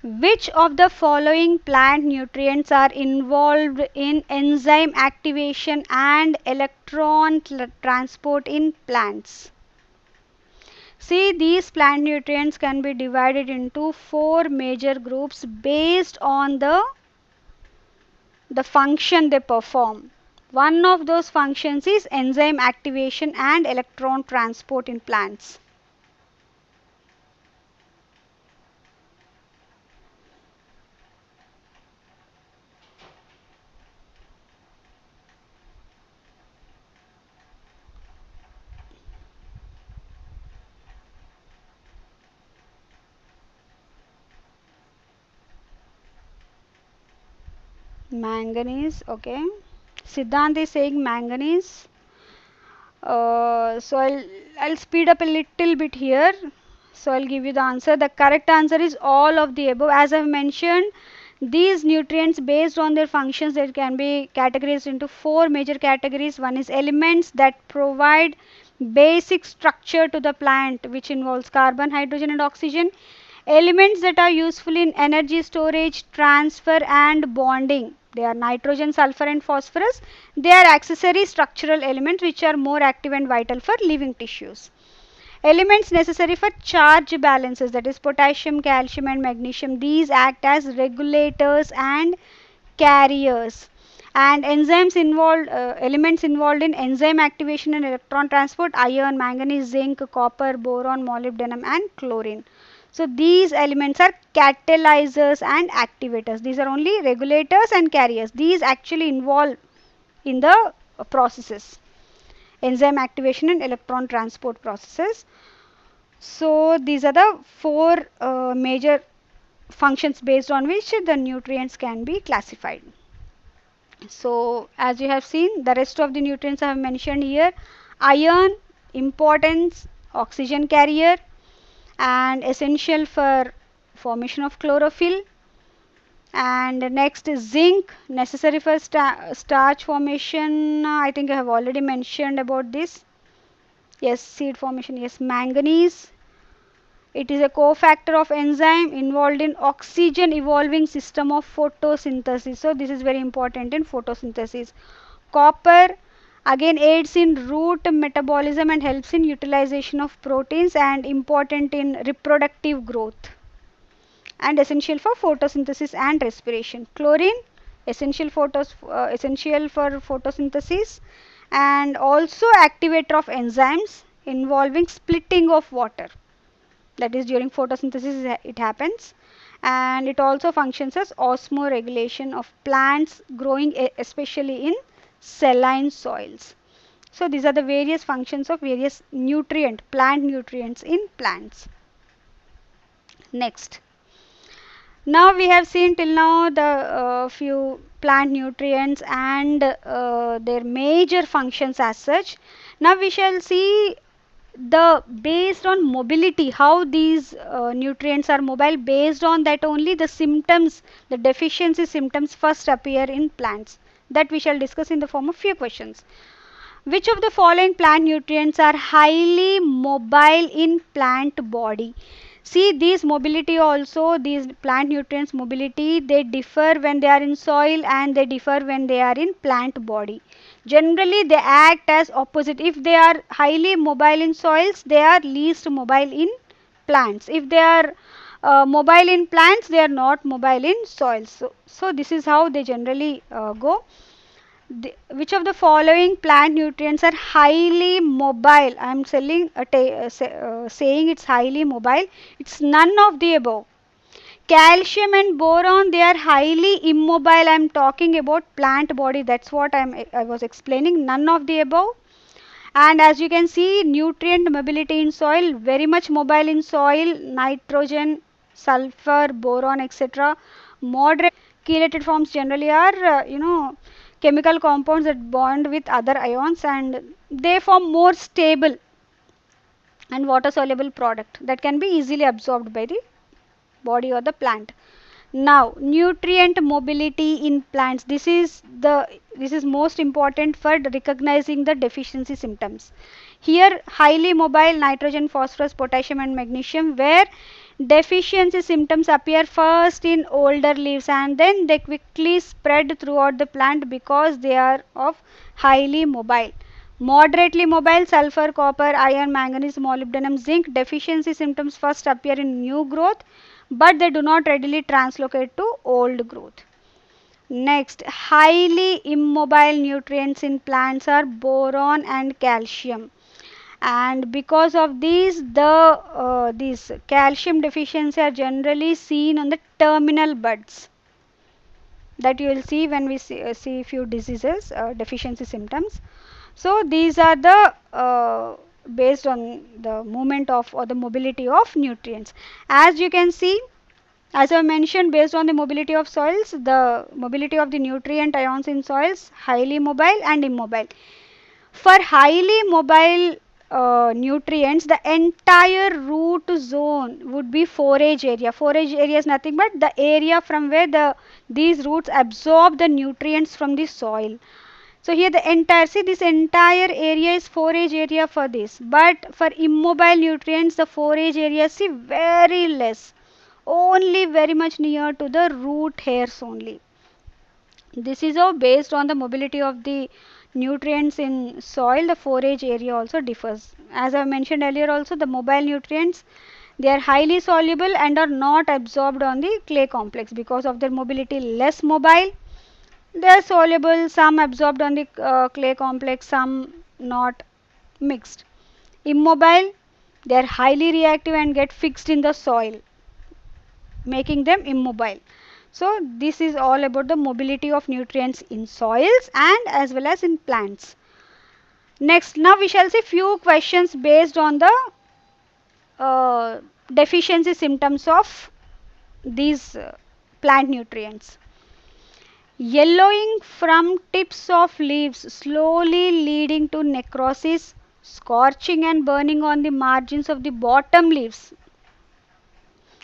Which of the following plant nutrients are involved in enzyme activation and electron transport in plants? See, these plant nutrients can be divided into 4 major groups based on the function they perform. One of those functions is enzyme activation and electron transport in plants. Manganese, okay. Siddhant is saying manganese. So I'll speed up a little bit here. So I'll give you the answer. The correct answer is all of the above. As I've mentioned, these nutrients based on their functions, they can be categorized into four major categories. One is elements that provide basic structure to the plant, which involves carbon, hydrogen and oxygen. Elements that are useful in energy storage, transfer and bonding. They are nitrogen, sulfur and phosphorus. They are accessory structural elements which are more active and vital for living tissues. Elements necessary for charge balances, that is potassium, calcium and magnesium. These act as regulators and carriers. And enzymes involved, elements involved in enzyme activation and electron transport: iron, manganese, zinc, copper, boron, molybdenum and chlorine. So these elements are catalyzers and activators. These are only regulators and carriers. These actually involve in the processes, enzyme activation and electron transport processes. So these are the four major functions based on which the nutrients can be classified. So as you have seen, the rest of the nutrients I have mentioned here: iron, importance, oxygen carrier and essential for formation of chlorophyll. And next is zinc, necessary for starch formation. I think I have already mentioned about this. Yes, seed formation. Yes, manganese, it is a cofactor of enzyme involved in oxygen evolving system of photosynthesis. So this is very important in photosynthesis. Copper again aids in root metabolism and helps in utilization of proteins and important in reproductive growth and essential for photosynthesis and respiration. Chlorine essential essential for photosynthesis and also activator of enzymes involving splitting of water, that is during photosynthesis it happens. And it also functions as osmoregulation of plants growing especially in saline soils. So these are the various functions of various plant nutrients in plants. Next, now we have seen till now the few plant nutrients and their major functions as such. Now we shall see the based on mobility, how these nutrients are mobile. Based on that only the symptoms, the deficiency symptoms first appear in plants, that we shall discuss in the form of few questions. Which of the following plant nutrients are highly mobile in plant body? See, these mobility also, these plant nutrients mobility, they differ when they are in soil and they differ when they are in plant body. Generally they act as opposite. If they are highly mobile in soils, they are least mobile in plants. If they are mobile in plants, they are not mobile in soils. So this is how they generally go. Which of the following plant nutrients are highly mobile? I am saying it's highly mobile. It's none of the above. Calcium and boron, they are highly immobile. I am talking about plant body. That's what I was explaining. None of the above. And as you can see, nutrient mobility in soil, very much mobile in soil. Nitrogen, sulfur, boron, etc. Moderate. Chelated forms generally are, chemical compounds that bond with other ions and they form more stable and water soluble product that can be easily absorbed by the body or the plant. Now, nutrient mobility in plants. This is most important for recognizing the deficiency symptoms. Here, highly mobile nitrogen, phosphorus, potassium and magnesium, where deficiency symptoms appear first in older leaves and then they quickly spread throughout the plant because they are of highly mobile. Moderately mobile, sulfur, copper, iron, manganese, molybdenum, zinc, deficiency symptoms first appear in new growth, but they do not readily translocate to old growth. Next, highly immobile nutrients in plants are boron and calcium. And because of these, these calcium deficiency are generally seen on the terminal buds, that you will see when we see few diseases, deficiency symptoms. So these are the based on the movement of or the mobility of nutrients. As you can see, As I mentioned, based on the mobility of soils, the mobility of the nutrient ions in soils, highly mobile and immobile. For highly mobile nutrients, the entire root zone would be forage area. Forage area is nothing but the area from where these roots absorb the nutrients from the soil. So here the entire, see, this entire area is forage area for this. But for immobile nutrients, the forage area, see, very less. Only very much near to the root hairs only. This is all based on the mobility of the nutrients in soil. The forage area also differs. As I mentioned earlier also, the mobile nutrients, they are highly soluble and are not absorbed on the clay complex because of their mobility less mobile. They are soluble, some absorbed on the clay complex, some not mixed. Immobile, they are highly reactive and get fixed in the soil, making them immobile. So this is all about the mobility of nutrients in soils and as well as in plants. Next, now we shall see few questions based on the deficiency symptoms of these plant nutrients. Yellowing from tips of leaves slowly leading to necrosis, scorching and burning on the margins of the bottom leaves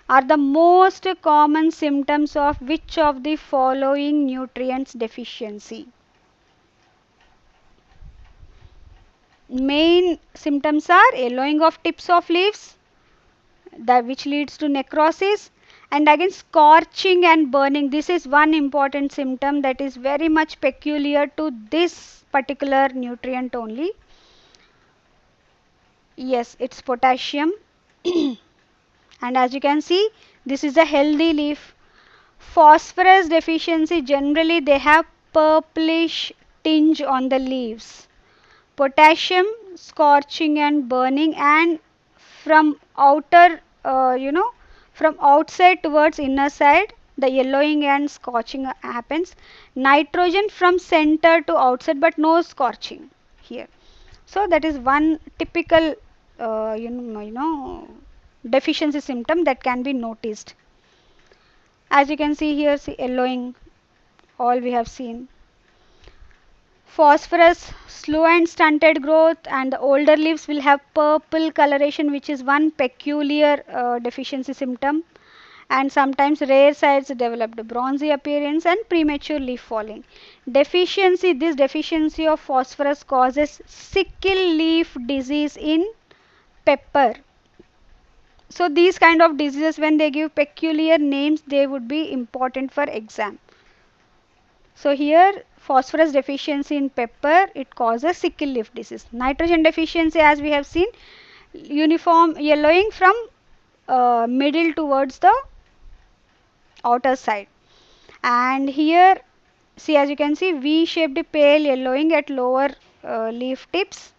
are the most common symptoms of which of the following nutrients deficiency? Main symptoms are yellowing of tips of leaves, that which leads to necrosis, and again scorching and burning. This is one important symptom that is very much peculiar to this particular nutrient only. Yes, it's potassium. And as you can see, this is a healthy leaf. Phosphorus deficiency, generally they have purplish tinge on the leaves. Potassium, scorching and burning, and from outer, from outside towards inner side, the yellowing and scorching happens. Nitrogen from center to outside, but no scorching here. So that is one typical, deficiency symptom that can be noticed. As you can see here, see yellowing, all we have seen. Phosphorus, slow and stunted growth, and the older leaves will have purple coloration, which is one peculiar deficiency symptom. And sometimes rare sites developed bronzy appearance and premature leaf falling. Deficiency, this deficiency of phosphorus causes sickle leaf disease in pepper. So these kind of diseases, when they give peculiar names, they would be important for exam. So here phosphorus deficiency in pepper, it causes sickle leaf disease. Nitrogen deficiency, as we have seen, uniform yellowing from middle towards the outer side. And here, see, as you can see, V-shaped pale yellowing at lower leaf tips.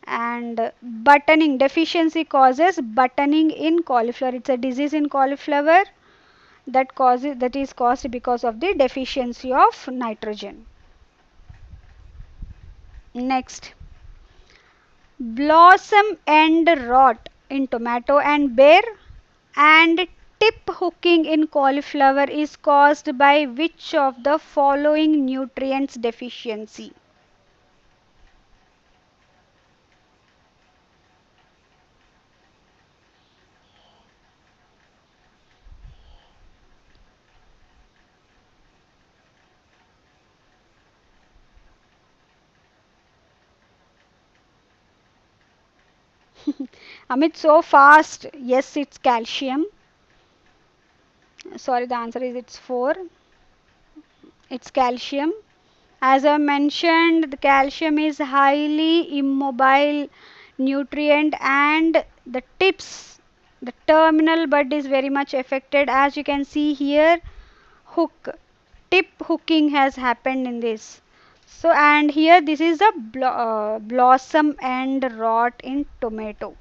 And buttoning deficiency causes buttoning in cauliflower. It's a disease in cauliflower that is caused because of the deficiency of nitrogen. Next, blossom end rot in tomato and bear, and tip hooking in cauliflower is caused by which of the following nutrients deficiency? Amit, so fast. Yes, it's calcium. Sorry, the answer is it's 4. It's calcium. As I mentioned, the calcium is highly immobile nutrient, and the tips, the terminal bud is very much affected. As you can see here, tip hooking has happened in this. So, and here this is a blossom end rot in tomato.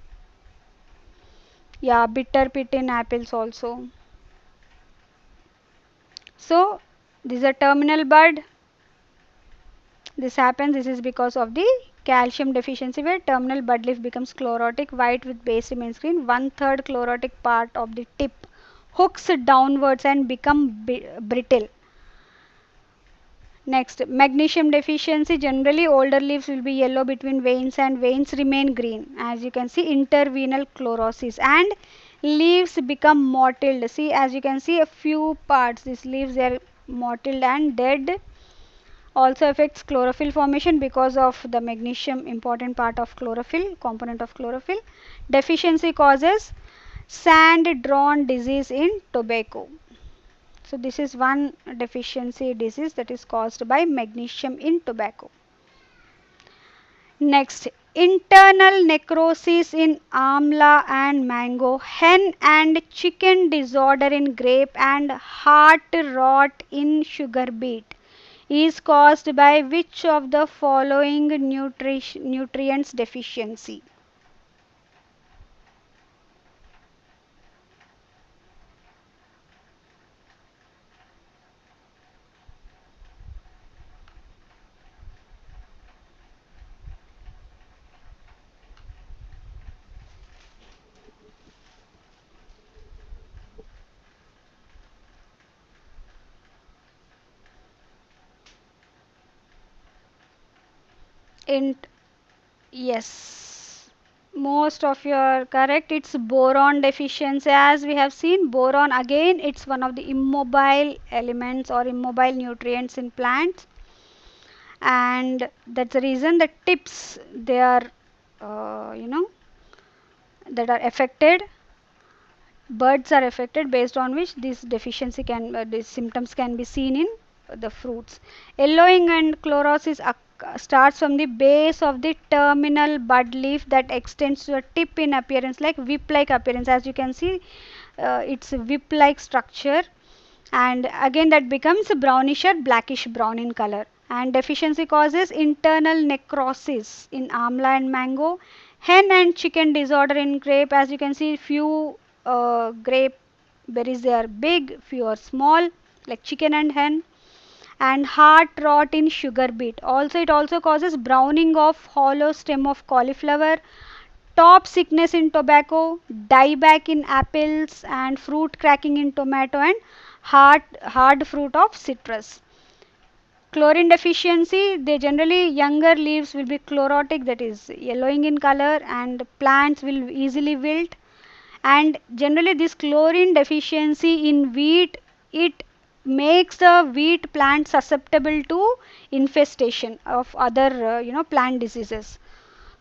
Yeah, bitter pit in apples also. So, this is a terminal bud. This happens, this is because of the calcium deficiency, where terminal bud leaf becomes chlorotic, white with base remains green. 1/3 chlorotic part of the tip hooks downwards and become brittle. Next, magnesium deficiency. Generally, older leaves will be yellow between veins and veins remain green. As you can see, intervenal chlorosis and leaves become mottled. See, as you can see, a few parts, these leaves are mottled and dead. Also affects chlorophyll formation because of the magnesium, important part of chlorophyll, component of chlorophyll. Deficiency causes sand drawn disease in tobacco. So this is one deficiency disease that is caused by magnesium in tobacco. Next, internal necrosis in amla and mango, hen and chicken disorder in grape, and heart rot in sugar beet is caused by which of the following nutrients deficiency? Int Yes, most of you are correct. It's boron deficiency. As we have seen, boron again, it's one of the immobile elements or immobile nutrients in plants, and that's the reason the tips they are, you know, that are affected. Birds are affected, based on which this deficiency can, these symptoms can be seen in the fruits. Yellowing and chlorosis starts from the base of the terminal bud leaf that extends to a tip in appearance like whip-like appearance. As you can see, it's a whip-like structure, and again that becomes brownish or blackish brown in color. And deficiency causes internal necrosis in amla and mango, hen and chicken disorder in grape. As you can see, few grape berries they are big, few are small, like chicken and hen. And heart rot in sugar beet. Also, it also causes browning of hollow stem of cauliflower, top sickness in tobacco, dieback in apples, and fruit cracking in tomato, and hard fruit of citrus. Chlorine deficiency, they generally younger leaves will be chlorotic, that is yellowing in color, and plants will easily wilt. And generally this chlorine deficiency in wheat, it makes the wheat plant susceptible to infestation of other plant diseases.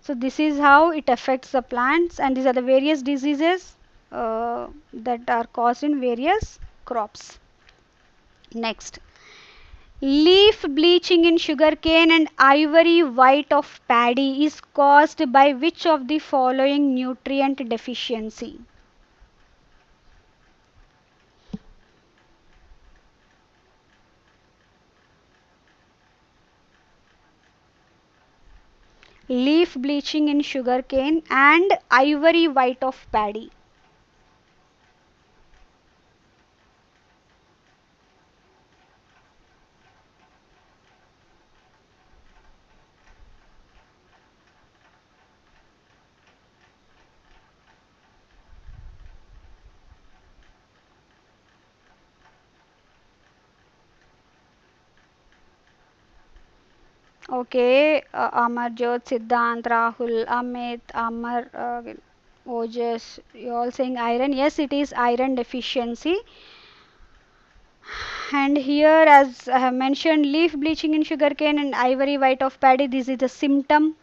So this is how it affects the plants, and these are the various diseases that are caused in various crops. Next, leaf bleaching in sugarcane and ivory white of paddy is caused by which of the following nutrient deficiency? Leaf bleaching in sugarcane and ivory white of paddy. Okay, Amarjot, Siddhant, Rahul, Amit, Amar, Ojas, you all saying iron. Yes, it is iron deficiency. And here, as I have mentioned, leaf bleaching in sugarcane and ivory white of paddy, this is the symptom.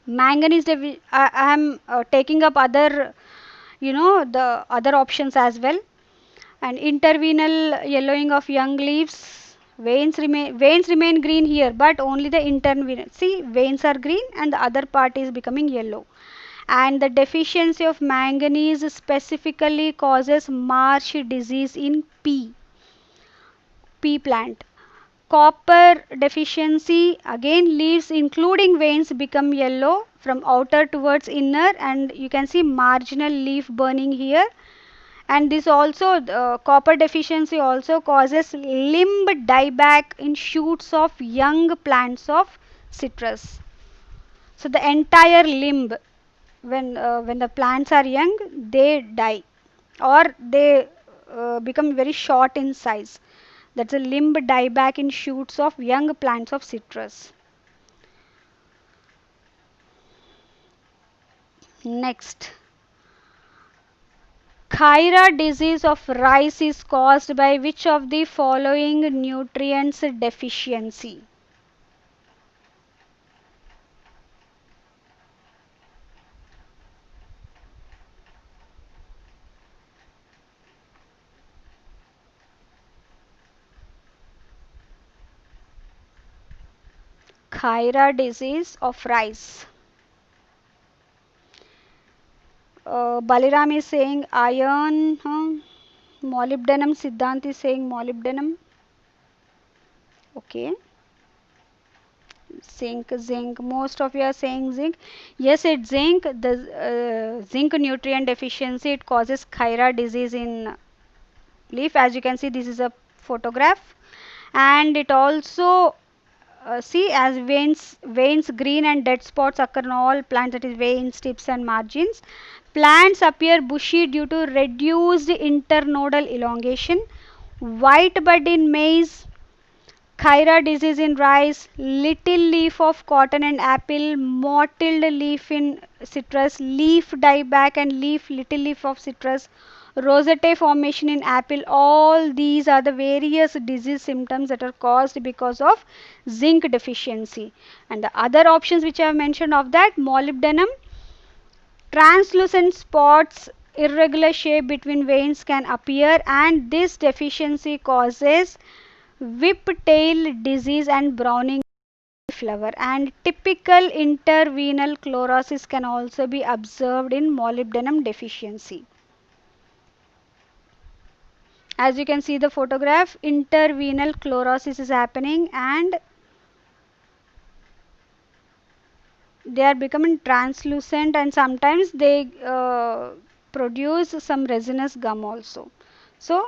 Manganese, I am taking up other, the other options as well. And intervenal yellowing of young leaves, veins remain green here, but only the intervenal, see, veins are green and the other part is becoming yellow. And the deficiency of manganese specifically causes marsh disease in pea plant. Copper deficiency, again leaves including veins become yellow from outer towards inner, and you can see marginal leaf burning here. And this also, copper deficiency also causes limb dieback in shoots of young plants of citrus. So the entire limb, when the plants are young, they die. or they become very short in size. That's a limb dieback in shoots of young plants of citrus. Next, Khaira disease of rice is caused by which of the following nutrients deficiency? Khaira disease of rice. Baliram is saying iron, molybdenum. Siddhant is saying molybdenum. Okay. Zinc. Most of you are saying zinc. Yes, it's zinc. The zinc nutrient deficiency, it causes Khaira disease in leaf. As you can see, this is a photograph, and it also see as veins green and dead spots occur in all plants, that is veins, tips and margins. Plants appear bushy due to reduced internodal elongation. White bud in maize, Khaira disease in rice, little leaf of cotton and apple, mottled leaf in citrus, leaf dieback and little leaf of citrus, rosette formation in apple. All these are the various disease symptoms that are caused because of zinc deficiency. And the other options which I have mentioned of that, molybdenum, translucent spots, irregular shape between veins can appear, and this deficiency causes whiptail disease and browning flower, and typical intervenal chlorosis can also be observed in molybdenum deficiency. As you can see the photograph, intervenal chlorosis is happening and they are becoming translucent, and sometimes they produce some resinous gum also. So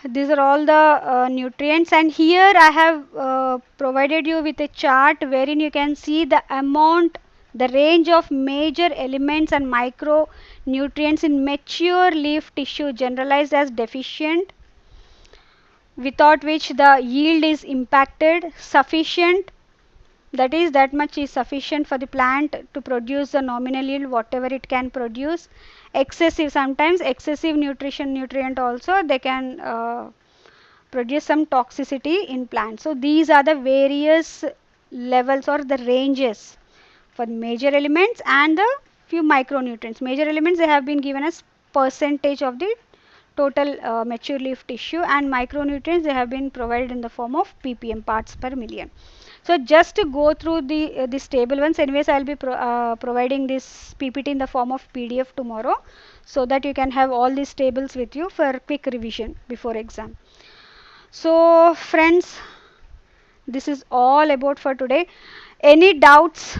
these are all the nutrients, and here I have provided you with a chart wherein you can see the amount, the range of major elements and micronutrients in mature leaf tissue generalized as deficient, without which the yield is impacted, sufficient, that is that much is sufficient for the plant to produce the nominal yield whatever it can produce, excessive, sometimes excessive nutrient also they can produce some toxicity in plants. So these are the various levels or the ranges for major elements and the few micronutrients. Major elements, they have been given as percentage of the total mature leaf tissue, and micronutrients they have been provided in the form of ppm, parts per million. So just to go through this table once, anyways I will be providing this PPT in the form of PDF tomorrow, so that you can have all these tables with you for quick revision before exam. So friends, this is all about for today. Any doubts?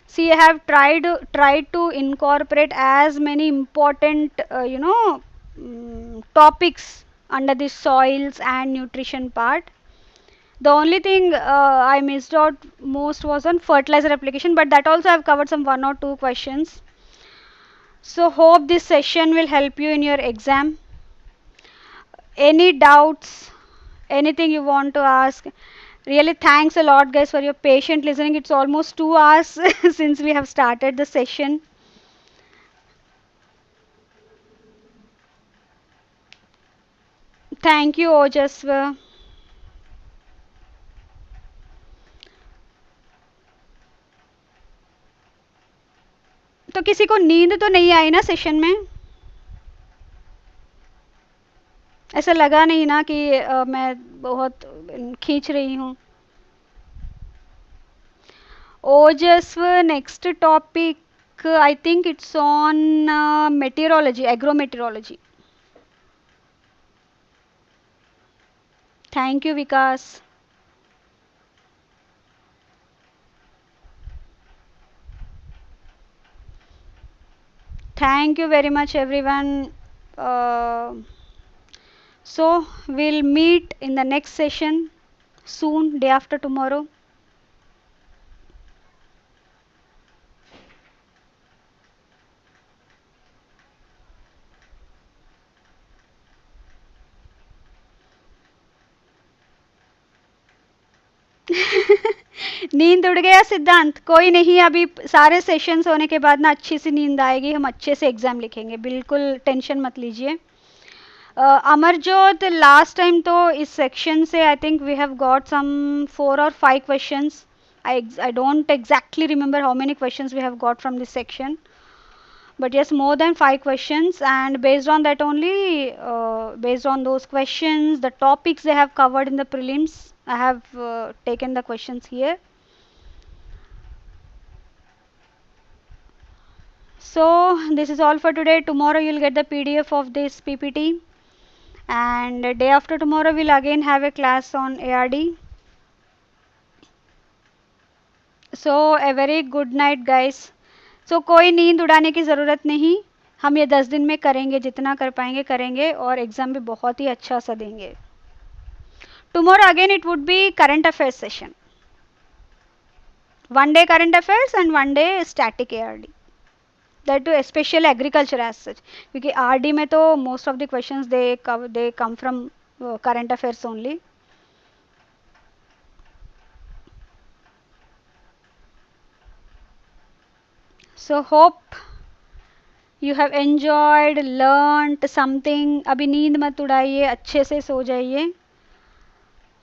See, I have tried to incorporate as many important topics under the soils and nutrition part. The only thing I missed out most was on fertilizer application, but that also I've covered some one or two questions. So hope this session will help you in your exam. Any doubts, anything you want to ask? Really thanks a lot guys for your patient listening. It's almost 2 hours since we have started the session. Thank you Ojasva. तो किसी को नींद तो नहीं आई ना session में? ऐसा लगा नहीं ना कि मैं बहुत खींच रही हूँ? Ojasva, next topic, I think it's on meteorology, agrometeorology. Thank you Vikas. Thank you very much, everyone. Uh, so we'll meet in the next session soon, day after tomorrow. नींद उड़ गया सिद्धांत? कोई नहीं, अभी सारे सेशंस होने के बाद ना अच्छी सी नींद आएगी, हम अच्छे से एग्जाम लिखेंगे, बिल्कुल टेंशन मत लीजिए। अमरजोत, लास्ट टाइम तो इस सेक्शन से I think we have got some 4 or 5 questions. I don't exactly remember how many questions we have got from this section, but yes, more than 5 questions, and based on that only, based on those questions, the topics they have covered in the prelims, I have taken the questions here. So this is all for today. Tomorrow you'll get the PDF of this PPT, and day after tomorrow we'll again have a class on ARD. So a very good night guys. So कोई नींद उड़ाने की ज़रूरत नहीं, हम ये 10 दिन में करेंगे, जितना कर पाएंगे करेंगे, और एग्ज़ाम भी बहुत ही अच्छा सा देंगे. Tomorrow again it would be current affairs session. One day current affairs and one day static ARD. That too especially agriculture as such. क्योंकि RD में तो most of the questions they come from current affairs only. So hope you have enjoyed, learnt something. अभी नींद मत उड़ाइए, अच्छे से सो जाइए,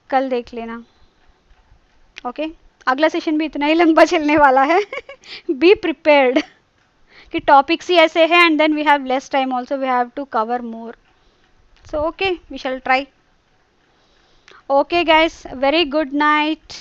कल देख लेना. ओके, अगला सेशन भी इतना ही लंबा चलने वाला है. बी प्रिपेयर्ड कि टॉपिक्स ही ऐसे हैं, and then we have less time also, we have to cover more. So okay, we shall try. Okay guys, very good night.